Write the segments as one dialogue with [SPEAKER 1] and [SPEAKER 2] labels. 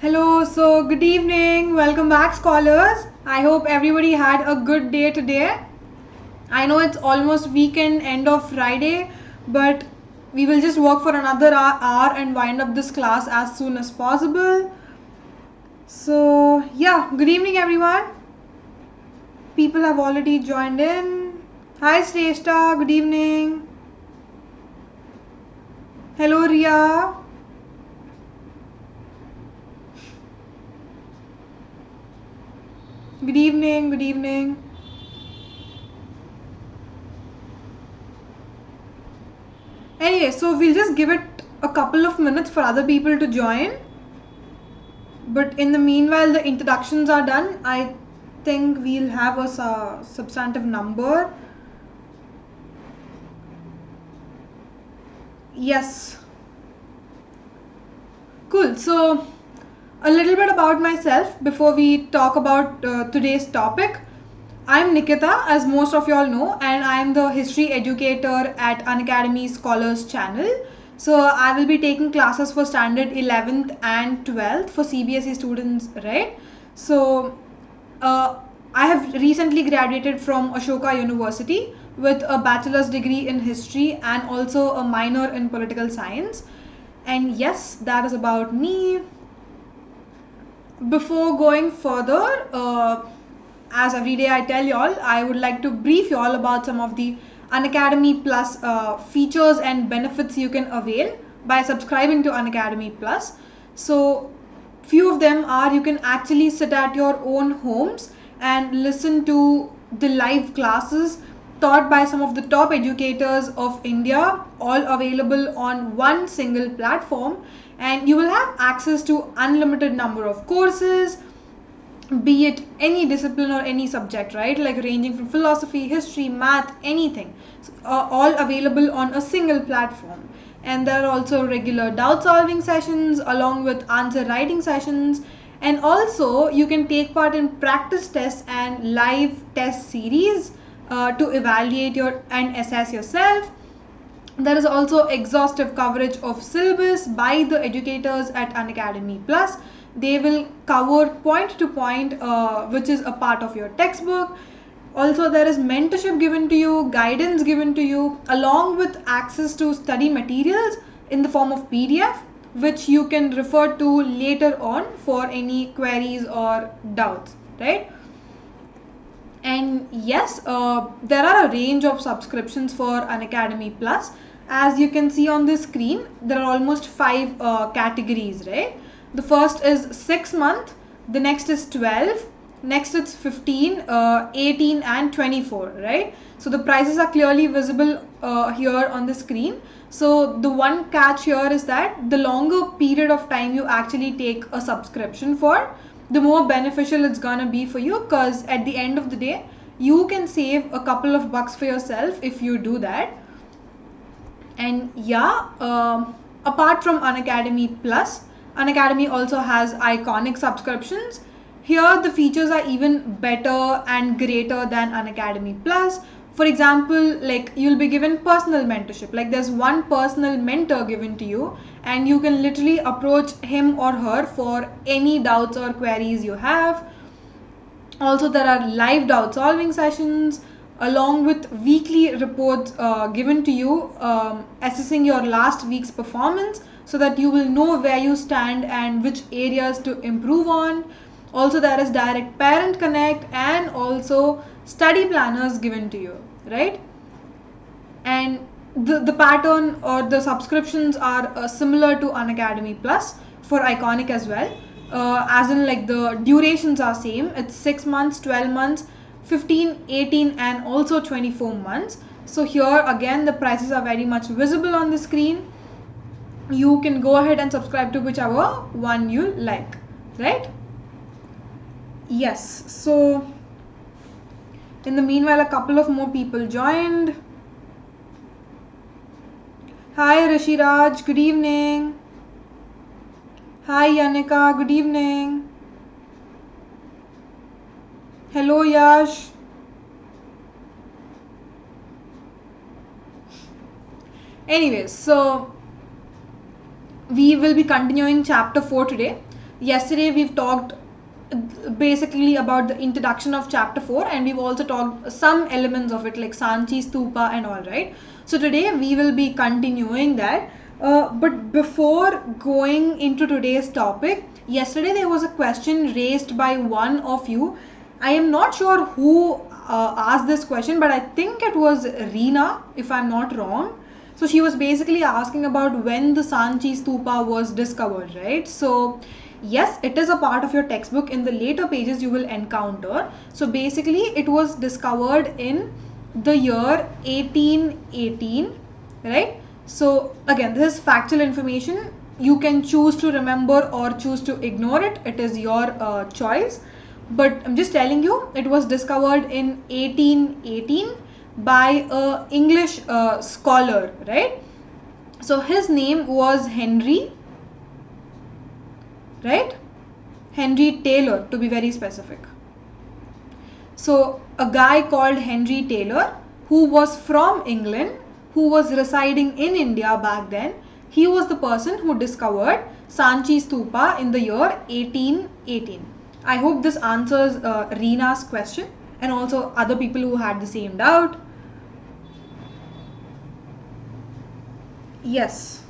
[SPEAKER 1] Hello, so good evening. Welcome back, scholars. I hope everybody had a good day today. I know it's almost weekend, end of Friday, but we will just work for another hour and wind up this class as soon as possible. So, yeah, good evening, everyone. People have already joined in. Hi, Shrestha, good evening. Hello, Ria. Good evening, good evening. Anyway, so we'll just give it a couple of minutes for other people to join. But in the meanwhile, the introductions are done. I think we'll have a substantive number. Yes. Cool. So, a little bit about myself before we talk about today's topic. I'm Nikitha, as most of you all know, and I'm the history educator at Unacademy Scholars channel. So I will be taking classes for standard 11th and 12th for CBSE students, right? So I have recently graduated from Ashoka University with a bachelor's degree in history and also a minor in political science. And yes, that is about me. Before going further, as every day I tell y'all, I would like to brief y'all about some of the Unacademy Plus features and benefits you can avail by subscribing to Unacademy Plus. So few of them are you can actually sit at your own homes and listen to the live classes taught by some of the top educators of India, all available on one single platform, and you will have access to unlimited number of courses, be it any discipline or any subject, right? Like ranging from philosophy, history, math, anything, all available on a single platform. And there are also regular doubt solving sessions along with answer writing sessions, and also you can take part in practice tests and live test series to evaluate your and assess yourself. There is also exhaustive coverage of syllabus by the educators at Unacademy Plus. They will cover point to point, which is a part of your textbook. Also, there is mentorship given to you, guidance given to you, along with access to study materials in the form of PDF, which you can refer to later on for any queries or doubts, right? And yes, there are a range of subscriptions for Unacademy Plus. As you can see on the screen, there are almost 5 categories, right? The first is 6 month, the next is 12, next it's 15, 18 and 24, right? So the prices are clearly visible here on the screen. So the one catch here is that the longer period of time you actually take a subscription for, the more beneficial it's gonna be for you, because at the end of the day you can save a couple of bucks for yourself if you do that. And yeah, apart from Unacademy Plus, Unacademy also has iconic subscriptions. Here the features are even better and greater than Unacademy Plus. For example, like you'll be given personal mentorship, like there's one personal mentor given to you and you can literally approach him or her for any doubts or queries you have. Also, there are live doubt solving sessions along with weekly reports given to you, assessing your last week's performance so that you will know where you stand and which areas to improve on. Also, there is direct parent connect and also study planners given to you, right? And the pattern or the subscriptions are similar to Unacademy Plus for Iconic as well. As in, like, the durations are same. It's 6 months, 12 months, 15, 18 and also 24 months. So here again the prices are very much visible on the screen. You can go ahead and subscribe to whichever one you like, right? Yes, so in the meanwhile a couple of more people joined. Hi Rishiraj, good evening. Hi Yanika, good evening. Hello Yash. Anyways, so we will be continuing chapter 4 today. Yesterday we've talked basically about the introduction of chapter 4, and we've also talked some elements of it like Sanchi Stupa and all, right? So today we will be continuing that. But before going into today's topic, yesterday there was a question raised by one of you. I am not sure who asked this question, but I think it was Reena, if I'm not wrong. So she was basically asking about when the Sanchi Stupa was discovered, right? So yes, it is a part of your textbook. In the later pages you will encounter. So basically it was discovered in the year 1818, right? So again, this is factual information. You can choose to remember or choose to ignore it. It is your choice. But I'm just telling you, it was discovered in 1818 by a English scholar, right? So his name was Henry, right? Henry Taylor, to be very specific. So a guy called Henry Taylor, who was from England, who was residing in India back then, he was the person who discovered Sanchi Stupa in the year 1818. I hope this answers Reena's question and also other people who had the same doubt. Yes.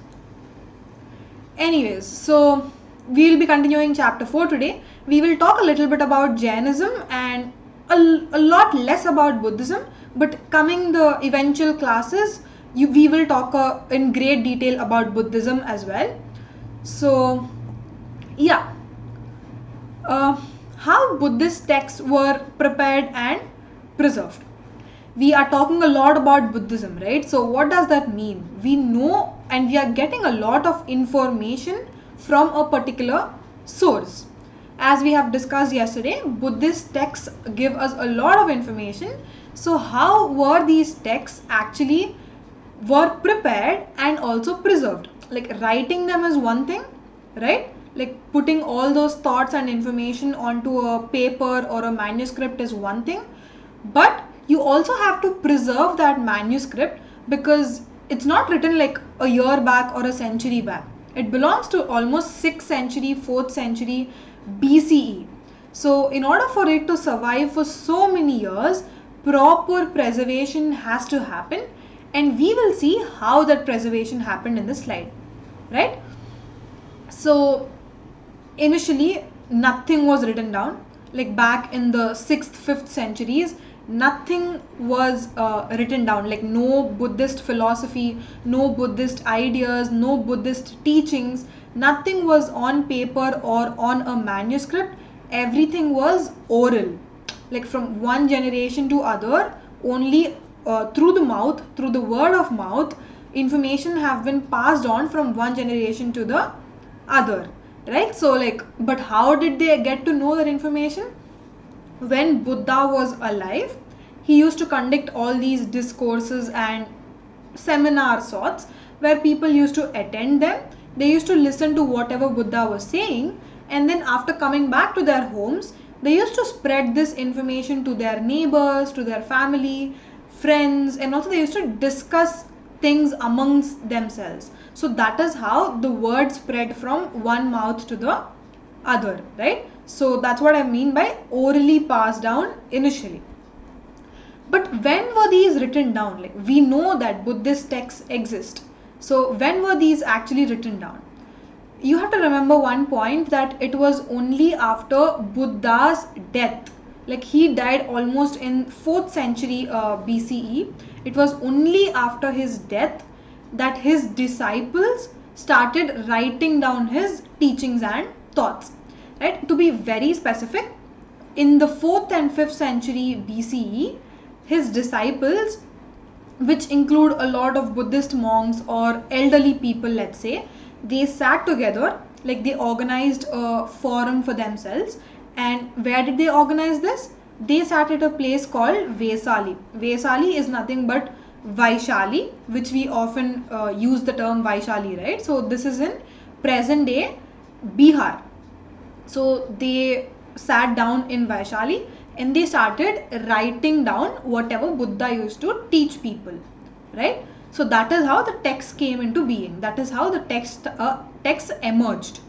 [SPEAKER 1] Anyways, so we will be continuing chapter 4 today. We will talk a little bit about Jainism and a lot less about Buddhism, but coming the eventual classes, we will talk in great detail about Buddhism as well. So yeah, how Buddhist texts were prepared and preserved. We are talking a lot about Buddhism, right? So what does that mean? We know and we are getting a lot of information from a particular source. As we have discussed yesterday, Buddhist texts give us a lot of information. So how were these texts actually were prepared and also preserved? Like writing them is one thing, right? Like putting all those thoughts and information onto a paper or a manuscript is one thing, but you also have to preserve that manuscript because it's not written like a year back or a century back. It belongs to almost 6th century, 4th century BCE. So in order for it to survive for so many years, proper preservation has to happen, and we will see how that preservation happened in the slide, right? So initially nothing was written down. Like back in the 6th, 5th centuries, nothing was written down. Like no Buddhist philosophy, no Buddhist ideas, no Buddhist teachings, nothing was on paper or on a manuscript. Everything was oral, like from one generation to other. Only through the mouth, through the word of mouth, information have been passed on from one generation to the other, right? So like, but how did they get to know that information? When Buddha was alive, he used to conduct all these discourses and seminar sorts where people used to attend them. They used to listen to whatever Buddha was saying, and then after coming back to their homes, they used to spread this information to their neighbors, to their family, friends, and also they used to discuss things amongst themselves. So that is how the word spread from one mouth to the other, right? So that's what I mean by orally passed down initially. But when were these written down? Like we know that Buddhist texts exist. So when were these actually written down? You have to remember one point, that it was only after Buddha's death. Like he died almost in 4th century BCE. It was only after his death that his disciples started writing down his teachings and thoughts, right? To be very specific, in the 4th and 5th century BCE, his disciples, which include a lot of Buddhist monks or elderly people, let's say, they sat together, like they organized a forum for themselves. And where did they organize this? They sat at a place called Vesali. Vesali is nothing but Vaishali, which we often use the term Vaishali, right? So this is in present day Bihar. So they sat down in Vaishali and they started writing down whatever Buddha used to teach people, right? So that is how the text came into being. That is how the text emerged.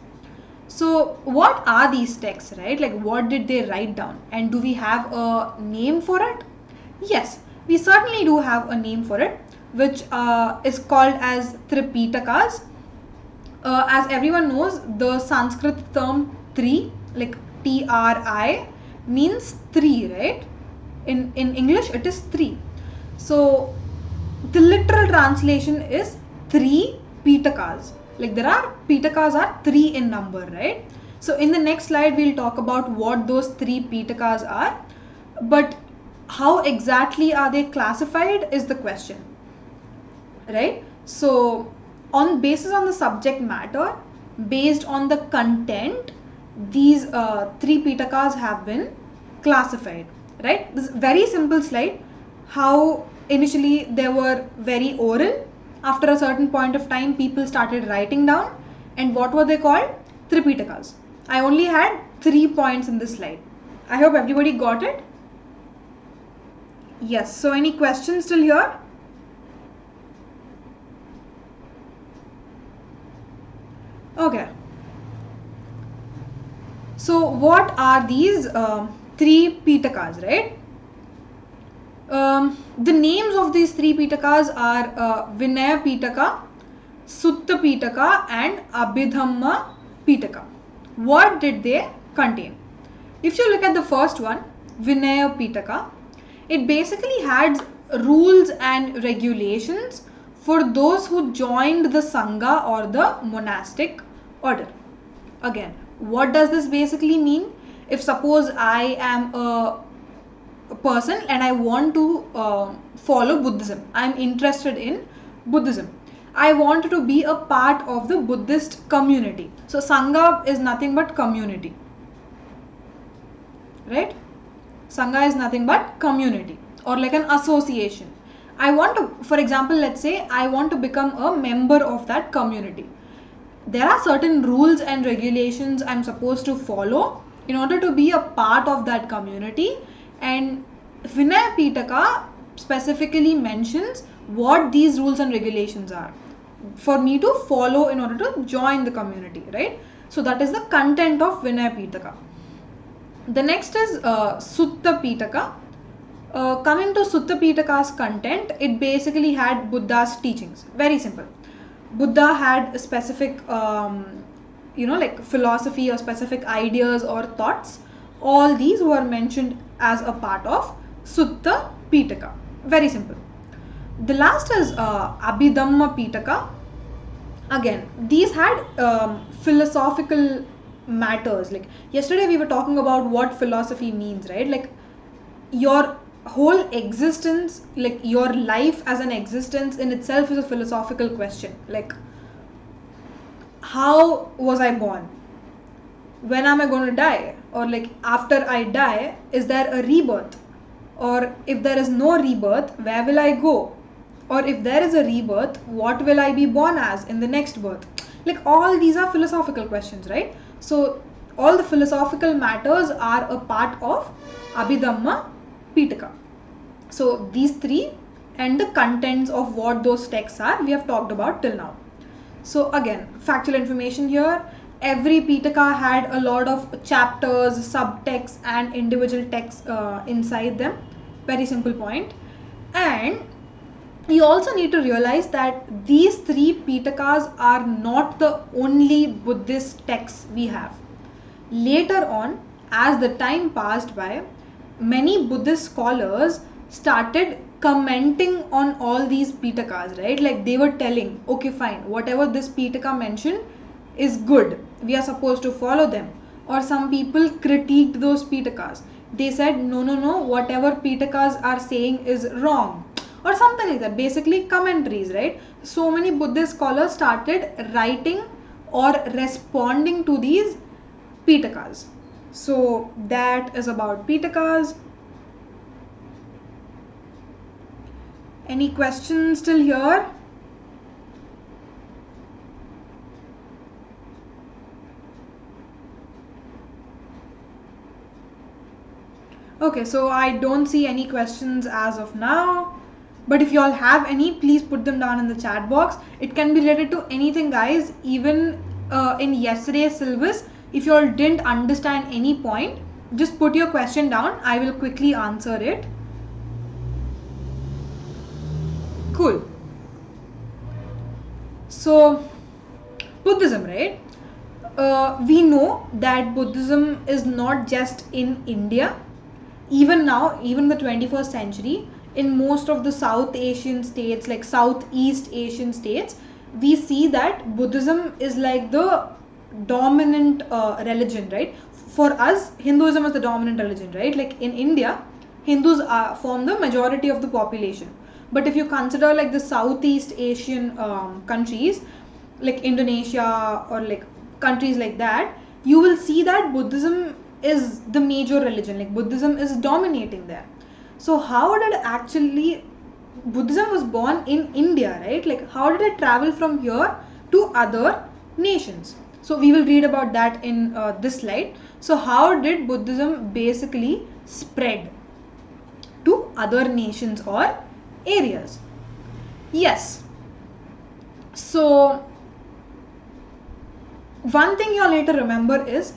[SPEAKER 1] So what are these texts, right? Like what did they write down, and do we have a name for it? Yes, we certainly do have a name for it, which is called as Tripitakas. As everyone knows, the Sanskrit term tri, like tri, means three, right? In English it is three. So the literal translation is three Pitakas. Like there are Pitakas are three in number, right? So in the next slide we'll talk about what those three Pitakas are, but how exactly are they classified is the question, right? So on basis on the subject matter, based on the content, these three Pitakas have been classified, right? This is very simple slide. How initially they were very oral. After a certain point of time, people started writing down. And what were they called? Tripitakas. I only had 3 points in this slide. I hope everybody got it. Yes. So any questions till here? Okay. So what are these three Pitakas, right? The names of these three Pitakas are Vinaya Pitaka, Sutta Pitaka and Abhidhamma Pitaka. What did they contain? If you look at the first one, Vinaya Pitaka, it basically had rules and regulations for those who joined the Sangha or the monastic order. Again, what does this basically mean? If suppose I am a person and I want to follow Buddhism, I'm interested in Buddhism, I want to be a part of the Buddhist community. So Sangha is nothing but community, right? Sangha is nothing but community or like an association. I want to, for example, let's say I want to become a member of that community. There are certain rules and regulations I'm supposed to follow in order to be a part of that community, and Vinaya Pitaka specifically mentions what these rules and regulations are for me to follow in order to join the community, right? So that is the content of Vinaya Pitaka. The next is Sutta Pitaka. Coming to Sutta Pitaka's content, it basically had Buddha's teachings. Very simple. Buddha had a specific, like philosophy or specific ideas or thoughts. All these were mentioned as a part of Sutta Pitaka. Very simple. The last is Abhidhamma Pitaka. Again, these had philosophical matters. Like yesterday we were talking about what philosophy means, right? Like your whole existence, like your life as an existence in itself is a philosophical question. Like, how was I born? When am I going to die? Or like after I die, is there a rebirth? Or if there is no rebirth, where will I go? Or if there is a rebirth, what will I be born as in the next birth? Like all these are philosophical questions, right? So all the philosophical matters are a part of Abhidhamma Pitaka. So these three and the contents of what those texts are, we have talked about till now. So again, factual information here. Every Pitaka had a lot of chapters, subtexts and individual texts inside them. Very simple point. And you also need to realize that these three Pitakas are not the only Buddhist texts we have. Later on, as the time passed by, many Buddhist scholars started commenting on all these Pitakas, right? Like they were telling, okay, fine, whatever this Pitaka mentioned is good, we are supposed to follow them. Or some people critiqued those Pitakas. They said, no, whatever Pitakas are saying is wrong. Or something like that. Basically commentaries, right? So many Buddhist scholars started writing or responding to these Pitakas. So that is about Pitakas. Any questions till here? Okay, so I don't see any questions as of now. But if you all have any, please put them down in the chat box. It can be related to anything, guys. Even in yesterday's syllabus, If you all didn't understand any point, just put your question down. I will quickly answer it. Cool. So, Buddhism, right? We know that Buddhism is not just in India. Even now, even the 21st century, in most of the South Asian states, like Southeast Asian states, we see that Buddhism is like the dominant religion, right? For us, Hinduism is the dominant religion, right? Like in India, Hindus form the majority of the population. But if you consider like the Southeast Asian countries, like Indonesia or like countries like that, you will see that Buddhism is the major religion. Like Buddhism is dominating there. So how did actually Buddhism was born in India, right? Like how did it travel from here to other nations? So we will read about that in this slide. So how did Buddhism basically spread to other nations or areas? Yes. So one thing you all need to remember is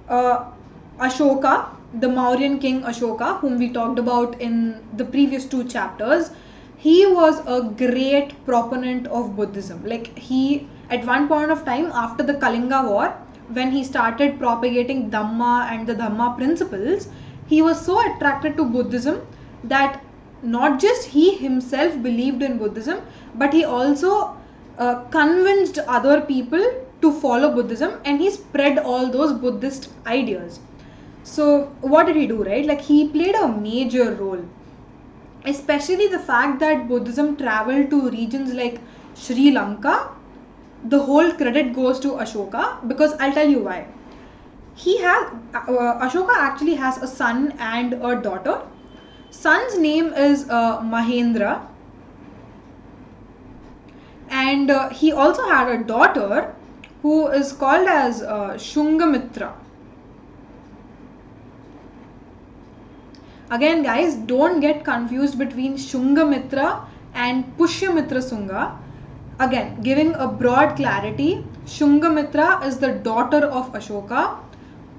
[SPEAKER 1] Ashoka, the Mauryan king Ashoka, whom we talked about in the previous 2 chapters. He was a great proponent of Buddhism. Like he, at one point of time after the Kalinga war, when he started propagating Dhamma and the Dhamma principles, he was so attracted to Buddhism that not just he himself believed in Buddhism, but he also convinced other people to follow Buddhism, and he spread all those Buddhist ideas. So what did he do, right? Like he played a major role, especially the fact that Buddhism traveled to regions like Sri Lanka. The whole credit goes to Ashoka, because I'll tell you why. He has Ashoka actually has a son and a daughter. Son's name is Mahendra, and he also had a daughter who is called as Shungamitra. Again guys, don't get confused between Shungamitra and Pushyamitra Sunga. Again, giving a broad clarity, Shungamitra is the daughter of Ashoka.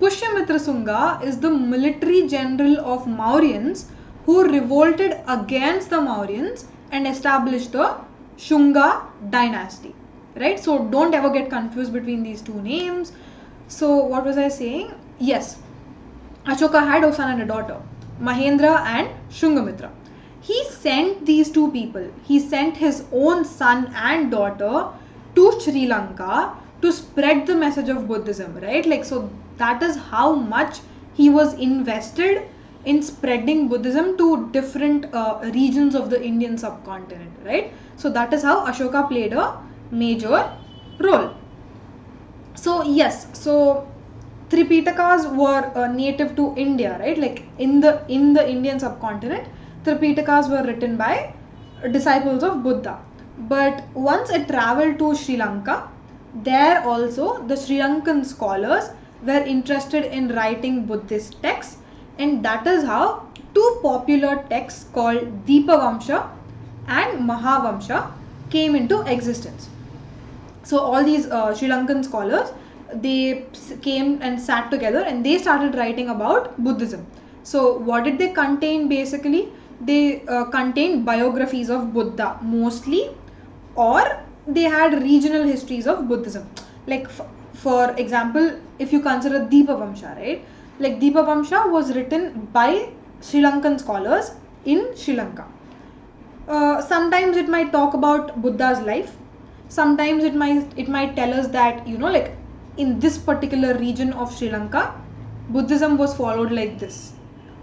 [SPEAKER 1] Pushyamitra Sunga is the military general of Mauryans who revolted against the Mauryans and established the Shunga dynasty. Right? So don't ever get confused between these 2 names. So what was I saying? Yes, Ashoka had a son and a daughter, Mahendra and Shungamitra. He sent these 2 people. He sent his own son and daughter to Sri Lanka to spread the message of Buddhism, right? Like, so that is how much he was invested in spreading Buddhism to different regions of the Indian subcontinent, right? So that is how Ashoka played a major role. So yes, so Tripitakas were native to India, right? Like in the Indian subcontinent, Tripitakas were written by disciples of Buddha. But once it traveled to Sri Lanka, there also the Sri Lankan scholars were interested in writing Buddhist texts, and that is how 2 popular texts called Deepavamsha and Mahavamsha came into existence. So all these Sri Lankan scholars, they came and sat together and they started writing about Buddhism. So what did they contain basically? They contained biographies of Buddha mostly, or they had regional histories of Buddhism. Like for example, if you consider Deepavamsha, right? Like Deepavamsha was written by Sri Lankan scholars in Sri Lanka. Sometimes it might talk about Buddha's life. Sometimes it might tell us that, you know, like in this particular region of Sri Lanka, Buddhism was followed like this,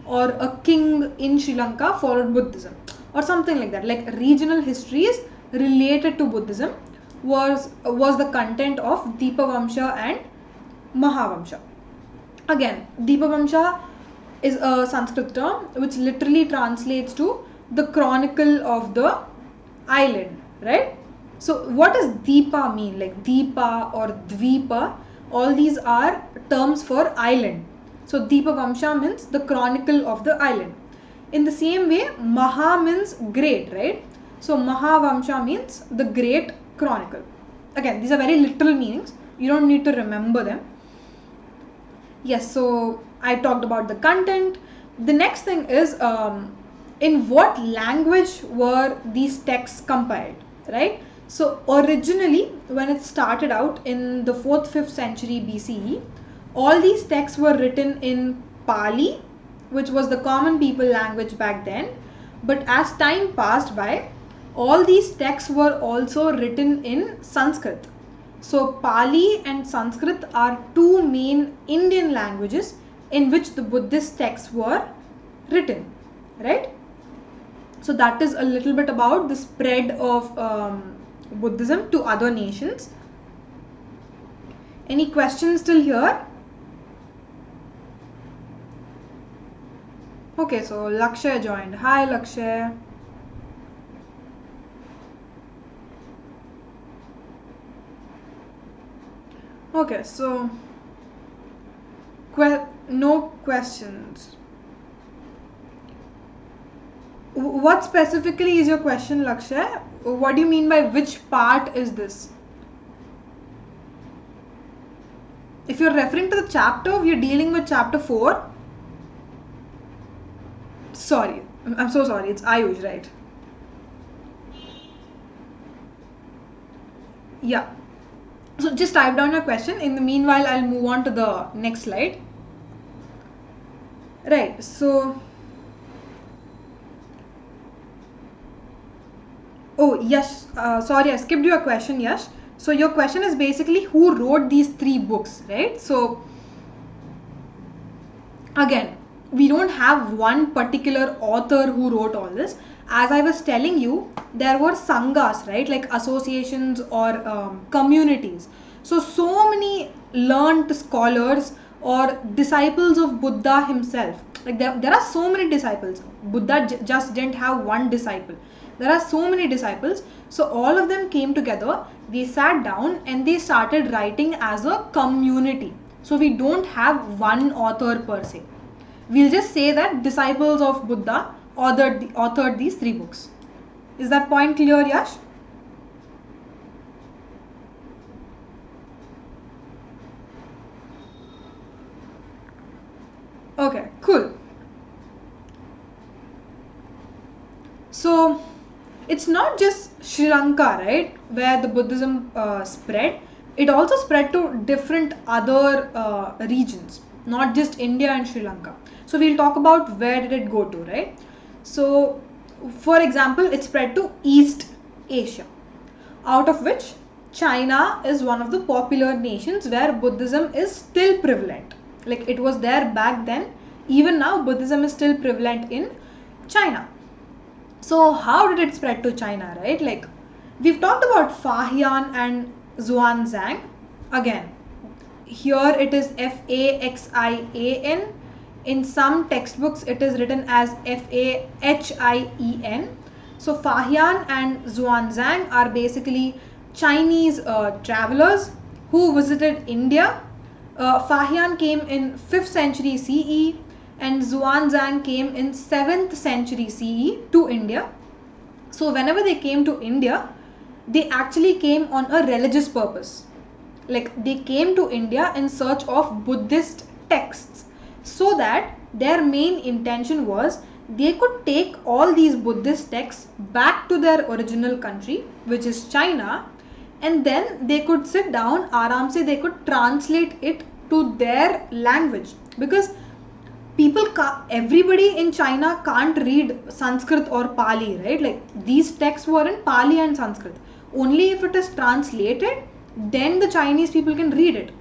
[SPEAKER 1] or a king in Sri Lanka followed Buddhism, or something like that. Like regional histories related to Buddhism was the content of Deepavamsha and Mahavamsha. Again, Deepavamsha is a Sanskrit term which literally translates to the chronicle of the island, right? So what does Deepa mean? Like Deepa or Dvipa, all these are terms for island. So Deepavamsha means the chronicle of the island. In the same way, Maha means great, right? So Mahavamsha means the great chronicle. Again, these are very literal meanings. You don't need to remember them. Yes, so I talked about the content. The next thing is in what language were these texts compiled, right? So originally, when it started out in the 4th, 5th century BCE, all these texts were written in Pali, which was the common people language back then. But as time passed by, all these texts were also written in Sanskrit. So Pali and Sanskrit are two main Indian languages in which the Buddhist texts were written, right? So that is a little bit about the spread of Buddhism to other nations. Any questions still here? Okay, so Lakshay joined. Hi Lakshay. Okay, so no questions. What specifically is your question, Lakshay? What do you mean by which part is this? If you're referring to the chapter, we're dealing with chapter 4. Sorry, I'm so sorry, it's Ayush, right? Yeah. So just type down your question. In the meanwhile, I'll move on to the next slide. Right, so oh yes, sorry, I skipped your question, Yash. So your question is basically who wrote these 3 books, right? So again, we don't have one particular author who wrote all this. As I was telling you, there were sanghas, right? Like associations or communities. So many learned scholars or disciples of Buddha himself. Like there are so many disciples. Buddha just didn't have one disciple. There are so many disciples. So all of them came together. They sat down and they started writing as a community. So we don't have one author per se. We'll just say that disciples of Buddha authored these 3 books. Is that point clear, Yash? Okay, cool. So it's not just Sri Lanka, right, where the Buddhism spread. It also spread to different other regions, not just India and Sri Lanka. So we'll talk about where did it go to, right? So for example, it spread to East Asia, out of which China is one of the popular nations where Buddhism is still prevalent. Like it was there back then, even now Buddhism is still prevalent in China. So how did it spread to China, right? Like we've talked about Fahian and Xuanzang. Again, here it is Faxian. In some textbooks it is written as Fahien. So Fahian and Xuanzang are basically Chinese travelers who visited India. Fahian came in 5th century CE and Xuanzang came in 7th century CE to India. So whenever they came to India, they actually came on a religious purpose. Like they came to India in search of Buddhist texts, so that their main intention was they could take all these Buddhist texts back to their original country, which is China, and then they could sit down, aram se they could translate it to their language, because everybody in China can't read Sanskrit or Pali, right? Like these texts were in Pali and Sanskrit. Only if it is translated, then the Chinese people can read it.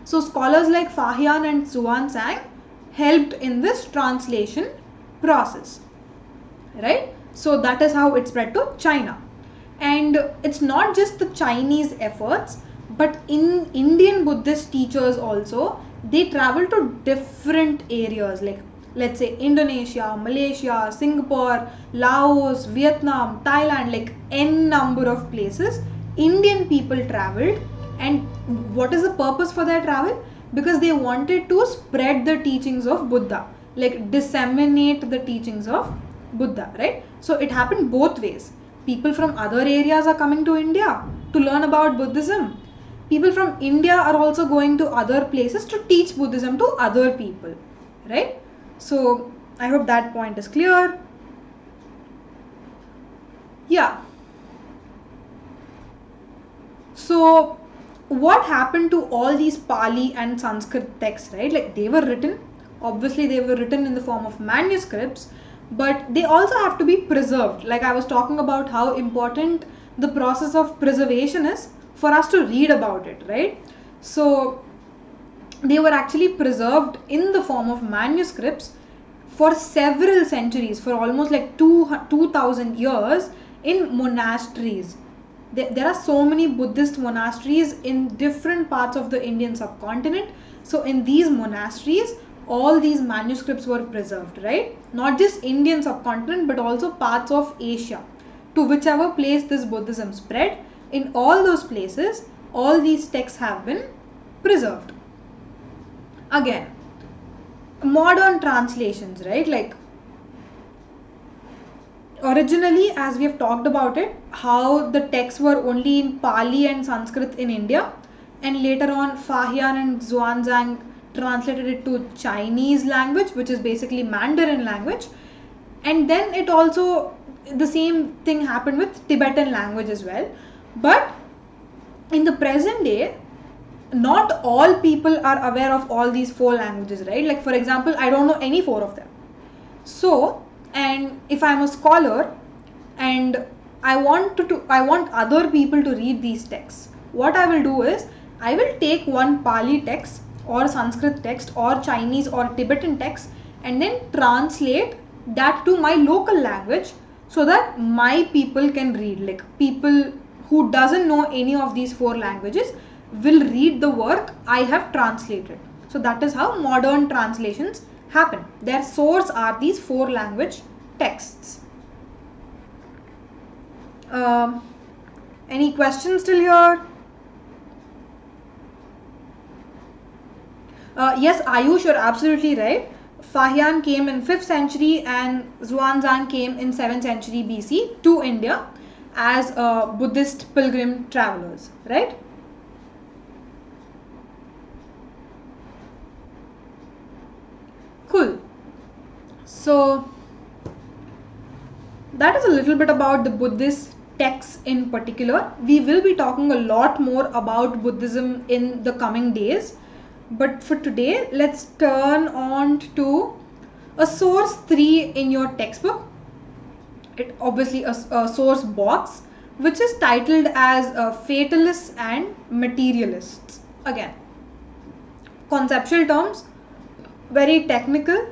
[SPEAKER 1] So scholars like Fahian and Xuanzang helped in this translation process, right? So that is how it spread to China. And it's not just the Chinese efforts, but in Indian Buddhist teachers also, they travel to different areas, like let's say Indonesia, Malaysia, Singapore, Laos, Vietnam, Thailand, like n number of places. Indian people traveled, and what is the purpose for their travel? Because they wanted to spread the teachings of Buddha, like disseminate the teachings of Buddha, right? So it happened both ways. People from other areas are coming to India to learn about Buddhism, people from India are also going to other places to teach Buddhism to other people, right? So I hope that point is clear. Yeah. So what happened to all these Pali and Sanskrit texts, right? Like they were written, obviously they were written in the form of manuscripts, but they also have to be preserved. Like I was talking about how important the process of preservation is for us to read about it, right? So they were actually preserved in the form of manuscripts for several centuries, for almost like 2000 years in monasteries. There are so many Buddhist monasteries in different parts of the Indian subcontinent. So in these monasteries, all these manuscripts were preserved, right? Not just Indian subcontinent, but also parts of Asia. To whichever place this Buddhism spread, in all those places, all these texts have been preserved. Again, modern translations, right? Like originally, as we have talked about it, how the texts were only in Pali and Sanskrit in India, and later on Fahian and Xuanzang translated it to Chinese language, which is basically Mandarin language, and then it also, the same thing happened with Tibetan language as well. But in the present day, not all people are aware of all these 4 languages, right? Like for example, I don't know any 4 of them. So, and if I'm a scholar and I want other people to read these texts, what I will do is I will take one Pali text or Sanskrit text or Chinese or Tibetan text and then translate that to my local language so that my people can read. Like people who doesn't know any of these 4 languages will read the work I have translated. So that is how modern translations happen. Their source are these 4 language texts. Any questions till here? Yes, Ayush, you're absolutely right. Fahian came in 5th century and Xuanzang came in 7th century BC to India as Buddhist pilgrim travelers, right? Cool. So that is a little bit about the Buddhist texts in particular. We will be talking a lot more about Buddhism in the coming days. But for today, let's turn on to a source 3 in your textbook. It obviously a source box, which is titled as Fatalists and Materialists. Again, conceptual terms, very technical.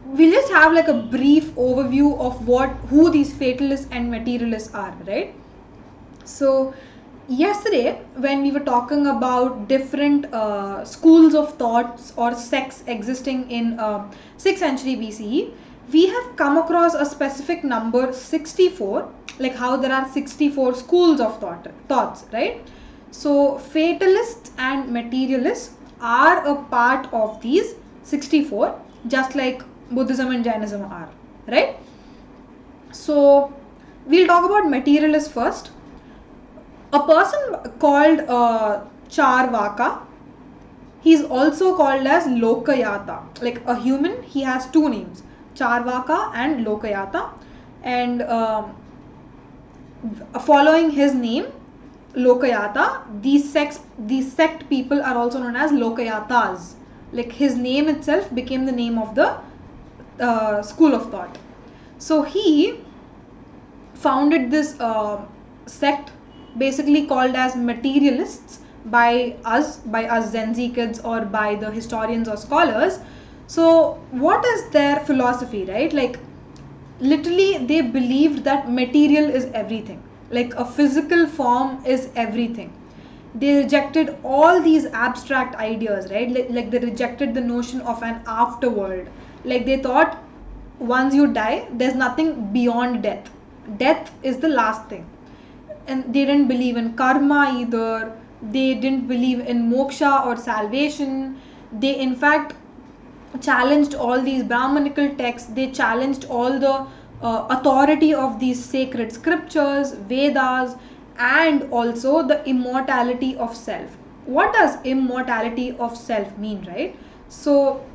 [SPEAKER 1] We'll just have like a brief overview of who these fatalists and materialists are, right? So yesterday when we were talking about different schools of thoughts or sects existing in 6th century BCE, we have come across a specific number 64, like how there are 64 schools of thoughts, right? So fatalists and materialists are a part of these 64, just like Buddhism and Jainism are, right? So we'll talk about materialists first. A person called Charvaka, he's also called as Lokayata. Like a human, he has 2 names, Charvaka and Lokayata. And following his name, Lokayata, these sect people are also known as Lokayatas. Like his name itself became the name of the school of thought. So he founded this sect basically called as materialists by us Gen Z kids or by the historians or scholars. So what is their philosophy, right? Like literally they believed that material is everything, like a physical form is everything. They rejected all these abstract ideas, right? Like they rejected the notion of an afterworld. Like they thought once you die, there's nothing beyond death. Death is the last thing. And they didn't believe in karma either. They didn't believe in moksha or salvation. They in fact challenged all these Brahmanical texts. They challenged all the authority of these sacred scriptures, Vedas, and also the immortality of self. What does immortality of self mean, right? So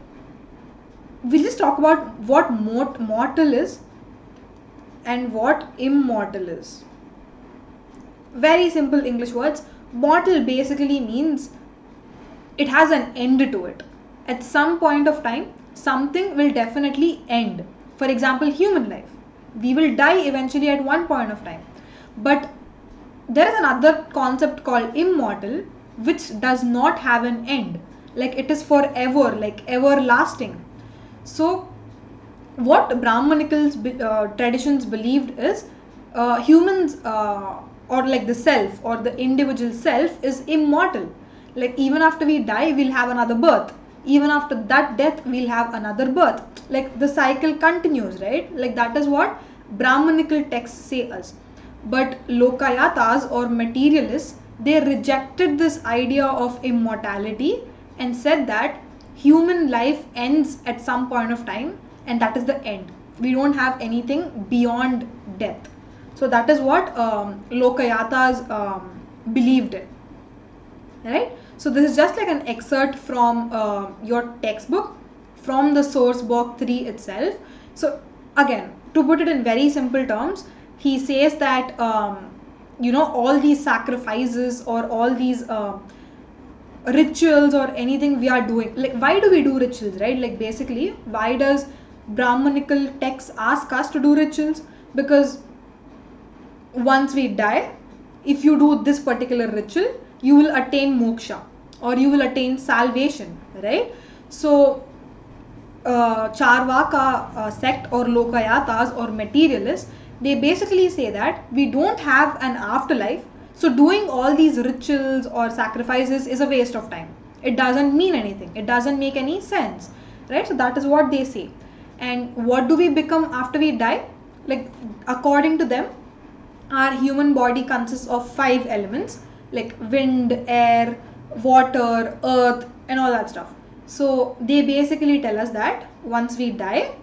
[SPEAKER 1] we'll just talk about what mortal is and what immortal is. Very simple English words. Mortal basically means it has an end to it. At some point of time, something will definitely end. For example, human life. We will die eventually at one point of time. But there is another concept called immortal, which does not have an end. Like it is forever, like everlasting. So what Brahmanical traditions believed is humans or like the self or the individual self is immortal. Like even after we die, we'll have another birth. Even after that death, we'll have another birth. Like the cycle continues, right? Like that is what Brahmanical texts say us. But Lokayatas or materialists, they rejected this idea of immortality and said that human life ends at some point of time and that is the end. We don't have anything beyond death. So that is what Lokayatas believed in, right? So this is just like an excerpt from your textbook, from the source box 3 itself. So again, to put it in very simple terms, he says that all these sacrifices or all these rituals or anything we are doing, like why do we do rituals, right? Like basically, why does Brahmanical texts ask us to do rituals? Because once we die, if you do this particular ritual, you will attain moksha or you will attain salvation, right? So Charvaka sect or Lokayatas or materialists, they basically say that we don't have an afterlife, so doing all these rituals or sacrifices is a waste of time. It doesn't mean anything. It doesn't make any sense, right? So that is what they say. And what do we become after we die? Like according to them, our human body consists of 5 elements like wind, air, water, earth and all that stuff. So they basically tell us that once we die,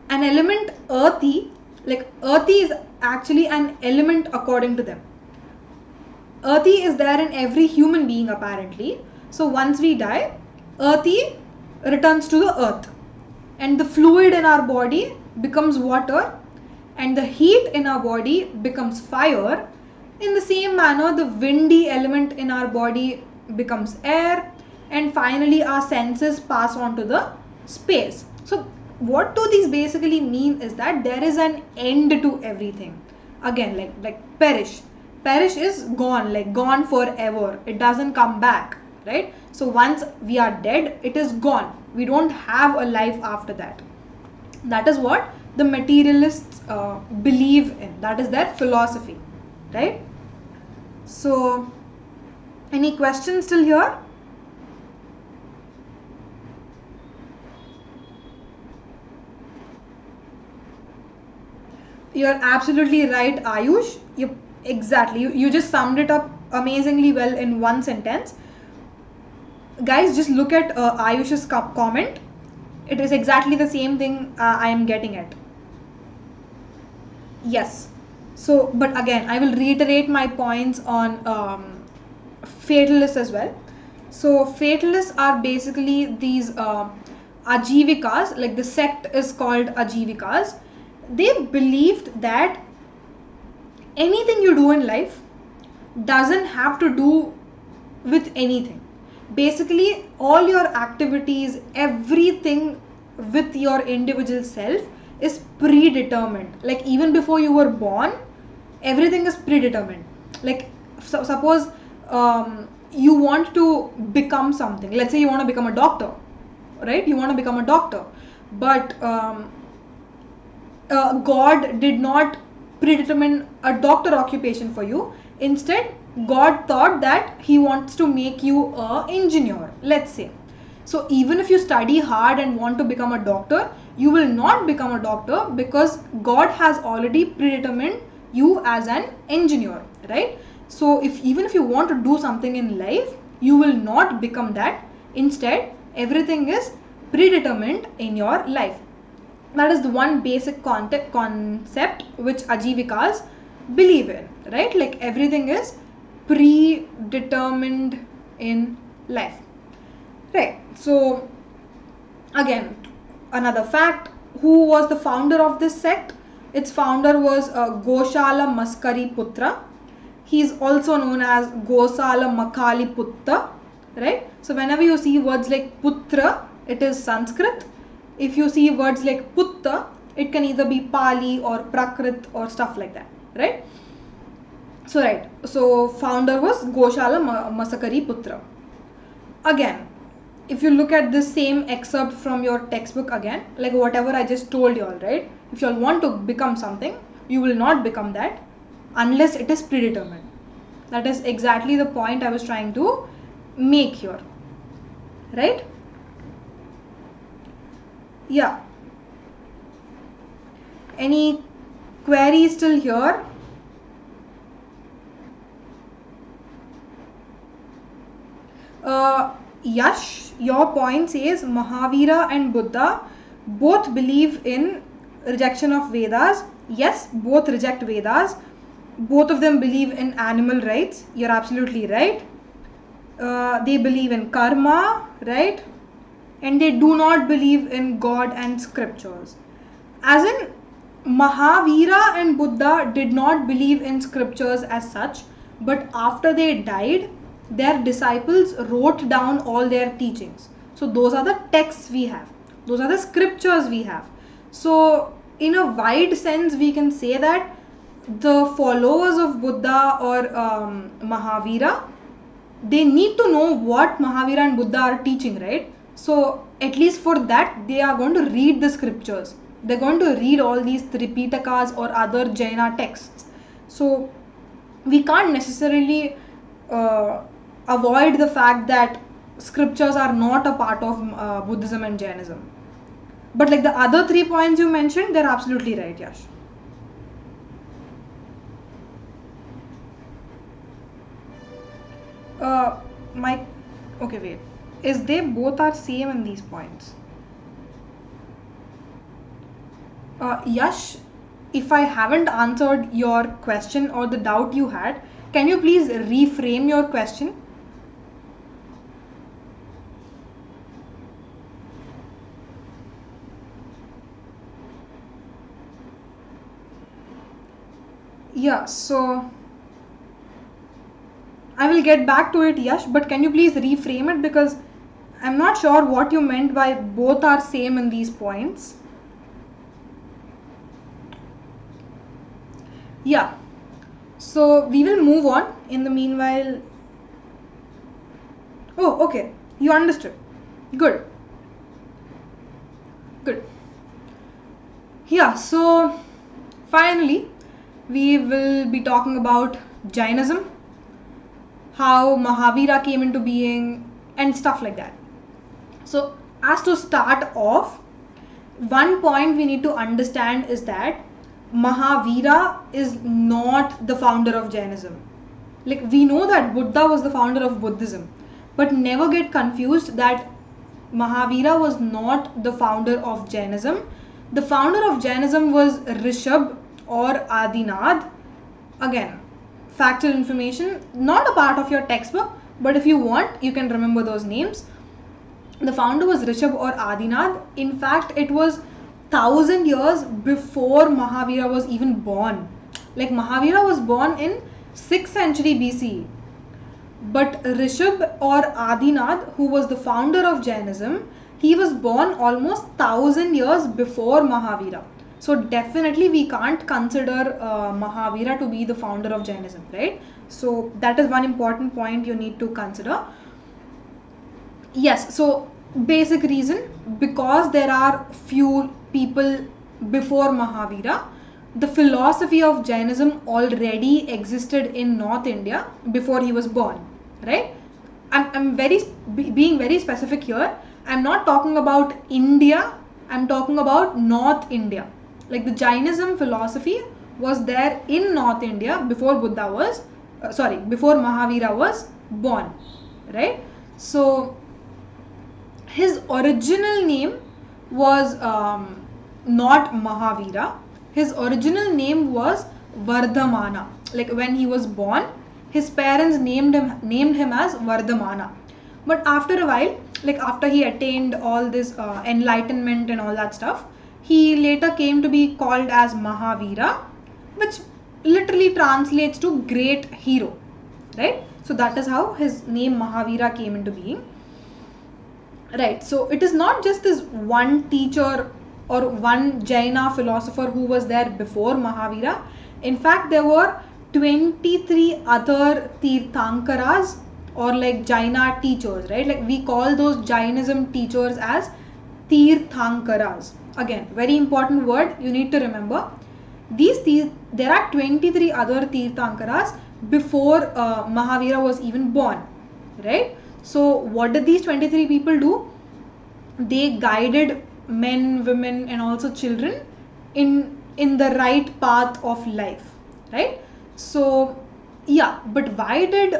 [SPEAKER 1] an element earthy, like earthy is actually an element according to them. Earthy is there in every human being apparently. So once we die, earthy returns to the earth and the fluid in our body becomes water and the heat in our body becomes fire. In the same manner, the windy element in our body becomes air, and finally our senses pass on to the space. So what do these basically mean is that there is an end to everything. Again, like perish is gone, like gone forever. It doesn't come back, right? So once we are dead, it is gone. We don't have a life after that. That is what the materialists believe in. That is their philosophy, right? So any questions still here? You're absolutely right, Ayush. Exactly. You just summed it up amazingly well in one sentence. Guys, just look at Ayush's comment. It is exactly the same thing I am getting at. Yes. So, but again, I will reiterate my points on fatalists as well. So, fatalists are basically these Ajivikas, like the sect is called Ajivikas. They believed that anything you do in life doesn't have to do with anything. Basically, all your activities, everything with your individual self is predetermined. Like even before you were born, everything is predetermined. Like suppose you want to become something. Let's say you want to become a doctor, right? You want to become a doctor, but God did not predetermine a doctor occupation for you. Instead, God thought that He wants to make you an engineer, let's say. So even if you study hard and want to become a doctor, you will not become a doctor because God has already predetermined you as an engineer, right? So even if you want to do something in life, you will not become that. Instead, everything is predetermined in your life. That is the one basic concept which Ajivikas believe in, right? Like everything is predetermined in life, right? So again, another fact, who was the founder of this sect? Its founder was Goshala Maskari Putra. He is also known as Gosala Makali Putta, right? So whenever you see words like Putra, it is Sanskrit. If you see words like Putta, it can either be Pali or Prakrit or stuff like that, right? So right, so founder was Goshala Masakari Putra. Again, if you look at this same excerpt from your textbook again, like whatever I just told you all, right? If you all want to become something, you will not become that unless it is predetermined. That is exactly the point I was trying to make here, right? Yeah. Any queries still here? Yash, your point says Mahavira and Buddha both believe in rejection of Vedas. Yes, both reject Vedas. Both of them believe in animal rights. You're absolutely right. They believe in karma, right? And they do not believe in God and scriptures. As in, Mahavira and Buddha did not believe in scriptures as such, but after they died, their disciples wrote down all their teachings. So those are the texts we have. Those are the scriptures we have. So in a wide sense, we can say that the followers of Buddha or Mahavira, they need to know what Mahavira and Buddha are teaching, right? So at least for that, they are going to read the scriptures. They're going to read all these Tripitakas or other Jaina texts. So we can't necessarily avoid the fact that scriptures are not a part of Buddhism and Jainism. But like the other 3 points you mentioned, they're absolutely right, Yash. Okay, wait. Is they both are same in these points? Yash, if I haven't answered your question or the doubt you had, can you please reframe your question? Yeah, so I will get back to it, Yash, but can you please reframe it, because I'm not sure what you meant by both are same in these points. Yeah, so we will move on. In the meanwhile, oh, okay, you understood. Good. Good. Yeah, so finally, we will be talking about Jainism, how Mahavira came into being, and stuff like that. So, as to start off, one point we need to understand is that Mahavira is not the founder of Jainism. Like, we know that Buddha was the founder of Buddhism, but never get confused that Mahavira was not the founder of Jainism. The founder of Jainism was Rishabh or Adinath. Again, factual information, not a part of your textbook, but if you want, you can remember those names. The founder was Rishabh or Adinath. In fact, it was 1000 years before Mahavira was even born. Like, Mahavira was born in 6th century BC. But Rishabh or Adinath, who was the founder of Jainism, he was born almost 1000 years before Mahavira. So definitely we can't consider Mahavira to be the founder of Jainism, right? So that is one important point you need to consider. Yes, so basic reason, because there are few people before Mahavira, the philosophy of Jainism already existed in North India before he was born, right? I'm being very specific here. I'm not talking about India, I'm talking about North India. Like, the Jainism philosophy was there in North India before before Mahavira was born, right? So his original name was not Mahavira. His original name was Vardhamana. Like when he was born, his parents named him as Vardhamana. But after a while, like after he attained all this enlightenment and all that stuff, he later came to be called as Mahavira, which literally translates to great hero, right? So that is how his name Mahavira came into being. Right, so it is not just this one teacher or one Jaina philosopher who was there before Mahavira. In fact, there were 23 other Tirthankaras or like Jaina teachers, right? Like we call those Jainism teachers as Tirthankaras. Again, very important word you need to remember. There are 23 other Tirthankaras before Mahavira was even born, right? So what did these 23 people do? They guided men, women and also children in the right path of life, right? So yeah, but why did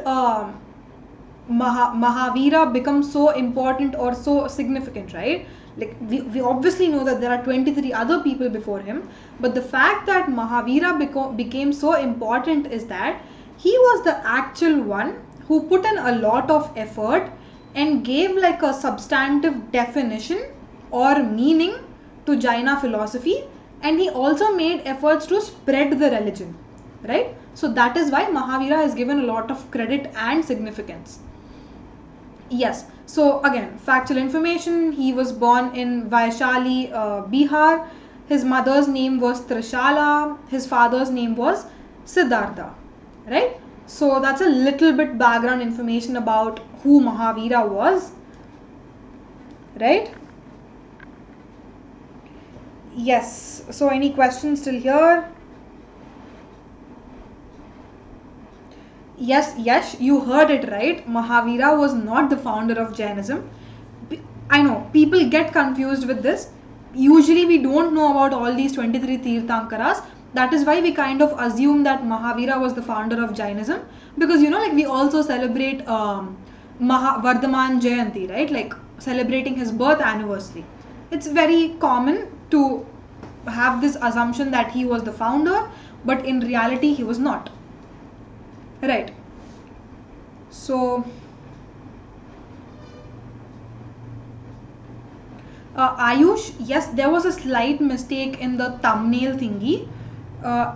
[SPEAKER 1] Mahavira become so important or so significant, right? Like we obviously know that there are 23 other people before him, but the fact that Mahavira became so important is that he was the actual one who put in a lot of effort and gave like a substantive definition or meaning to Jaina philosophy, and he also made efforts to spread the religion, right? So that is why Mahavira is given a lot of credit and significance. Yes, so again, factual information, he was born in Vaishali, Bihar. His mother's name was Trishala, his father's name was Siddhartha, right? So that's a little bit background information about who Mahavira was, right? Yes, so any questions still here? Yes, you heard it right. Mahavira was not the founder of Jainism. I know people get confused with this. Usually we don't know about all these 23 Tirthankaras. That is why we kind of assume that Mahavira was the founder of Jainism, because like we also celebrate Vardhaman Jayanti, right? Like celebrating his birth anniversary. It's very common to have this assumption that he was the founder, but in reality he was not. Right. So Ayush, yes, there was a slight mistake in the thumbnail thingy.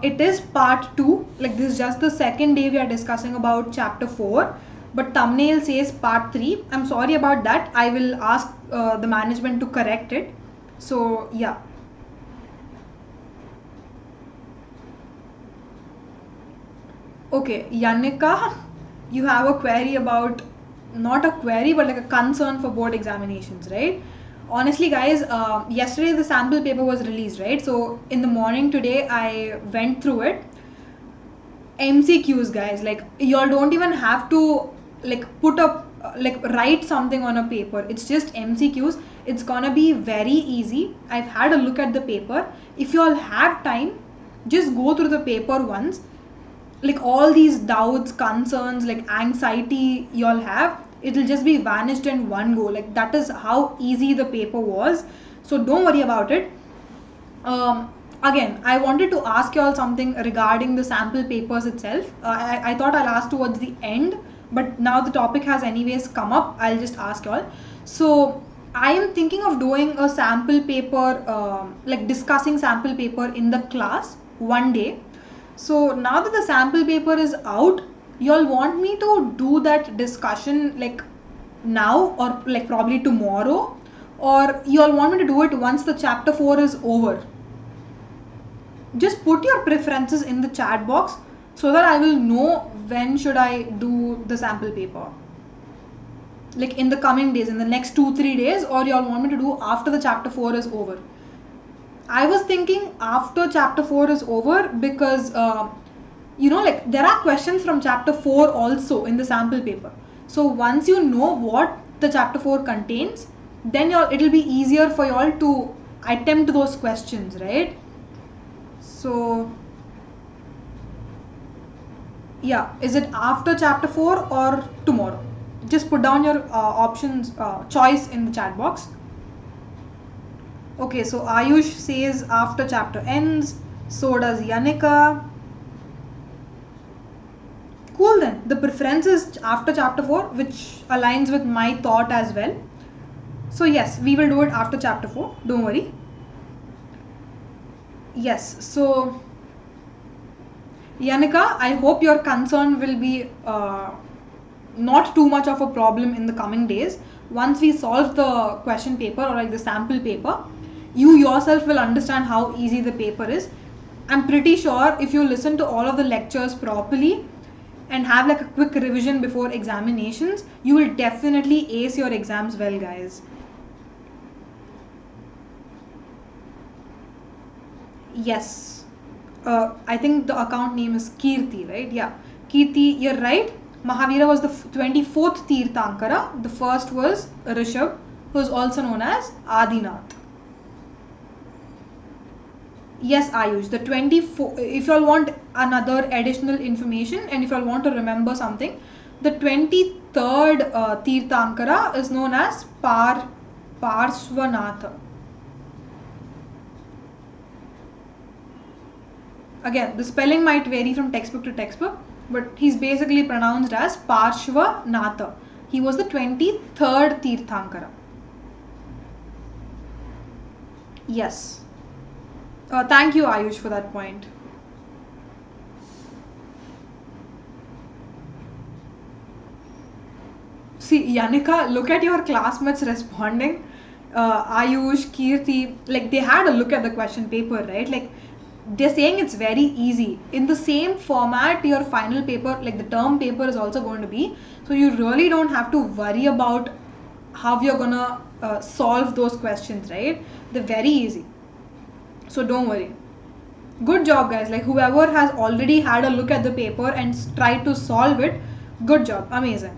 [SPEAKER 1] It is part 2, like this is just the second day we are discussing about chapter 4, but thumbnail says part 3. I'm sorry about that. I will ask the management to correct it. So yeah. Okay, Yannika, you have a query about, not a query but like a concern for board examinations, right? Honestly guys, yesterday the sample paper was released, right? So in the morning today I went through it. MCQs guys, like y'all don't even have to like put up like write something on a paper. It's just MCQs. It's gonna be very easy. I've had a look at the paper. If y'all have time, just go through the paper once. Like all these doubts, concerns, like anxiety y'all have, it'll just be vanished in one go. Like that is how easy the paper was. So don't worry about it. Again, I wanted to ask you all something regarding the sample papers itself. I thought I'll ask towards the end, but now the topic has anyways come up. I'll just ask you all. So I am thinking of doing a sample paper, like discussing sample paper in the class one day. So now that the sample paper is out, y'all want me to do that discussion like now or like probably tomorrow, or y'all want me to do it once the chapter 4 is over? Just put your preferences in the chat box so that I will know when should I do the sample paper. Like in the coming days, in the next 2-3 days, or y'all want me to do after the chapter 4 is over? I was thinking after chapter 4 is over because like there are questions from chapter 4 also in the sample paper. So once you know what the chapter 4 contains, then it'll be easier for y'all to attempt those questions, right? So yeah, is it after chapter 4 or tomorrow? Just put down your options choice in the chat box. Okay, so Ayush says after chapter ends, so does Yannika. the preference is after chapter 4, which aligns with my thought as well. So yes, we will do it after chapter 4, don't worry. Yes, so Yanika, I hope your concern will be not too much of a problem in the coming days. Once we solve the question paper or like the sample paper, you yourself will understand how easy the paper is. I'm pretty sure if you listen to all of the lectures properly and have like a quick revision before examinations, you will definitely ace your exams well, guys. Yes, I think the account name is Kirti, right? Yeah, Kirti, you're right. Mahavira was the 24th Tirthankara. The first was Rishabh, who is also known as Adinath. Yes, Ayush, the 24, if you all want another additional information and if you all want to remember something, the 23rd Tirthankara is known as Parsvanatha. Again, the spelling might vary from textbook to textbook, but he's basically pronounced as Parshvanatha. He was the 23rd Tirthankara. Yes. Thank you, Ayush, for that point. See, Yanika, look at your classmates responding. Ayush, Kirti, like they had a look at the question paper, right? Like they're saying it's very easy. In the same format, your final paper, like the term paper, is also going to be. So you really don't have to worry about how you're gonna solve those questions, right? They're very easy. So don't worry. Good job, guys. Like whoever has already had a look at the paper and tried to solve it, good job. Amazing.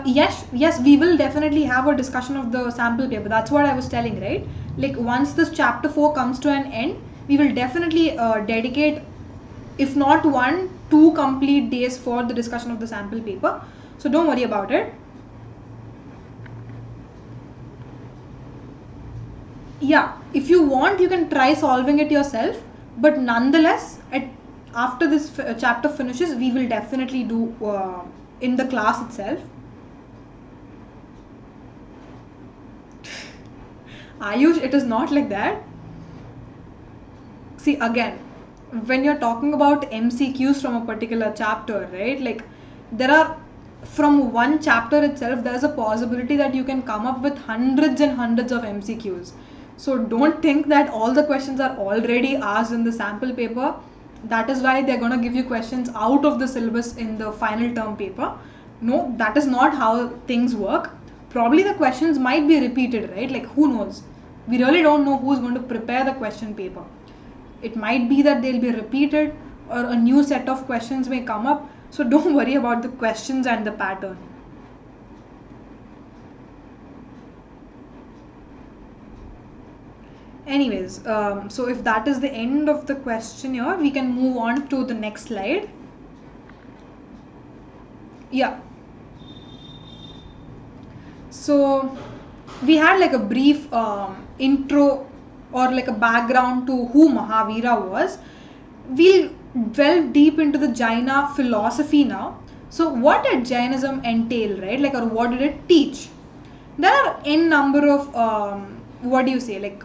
[SPEAKER 1] Yes, we will definitely have a discussion of the sample paper. That's what I was telling, right? Like once this chapter 4 comes to an end, we will definitely dedicate, if not 1-2 complete days for the discussion of the sample paper. So don't worry about it. Yeah, if you want, you can try solving it yourself. But nonetheless, after this chapter finishes, we will definitely do in the class itself. Ayush, it is not like that. See, again, when you're talking about MCQs from a particular chapter, right? Like there are, from one chapter itself, there's a possibility that you can come up with hundreds and hundreds of MCQs. So don't think that all the questions are already asked in the sample paper. That is why they're going to give you questions out of the syllabus in the final term paper. No, that is not how things work. Probably the questions might be repeated, right? Like who knows? We really don't know who's going to prepare the question paper. It might be that they'll be repeated or a new set of questions may come up. So don't worry about the questions and the pattern. Anyways, so if that is the end of the questionnaire, we can move on to the next slide. Yeah. So we had like a brief intro or like a background to who Mahavira was. We'll delve deep into the Jaina philosophy now. So what did Jainism entail, right? Like, or what did it teach? There are n number of what do you say, like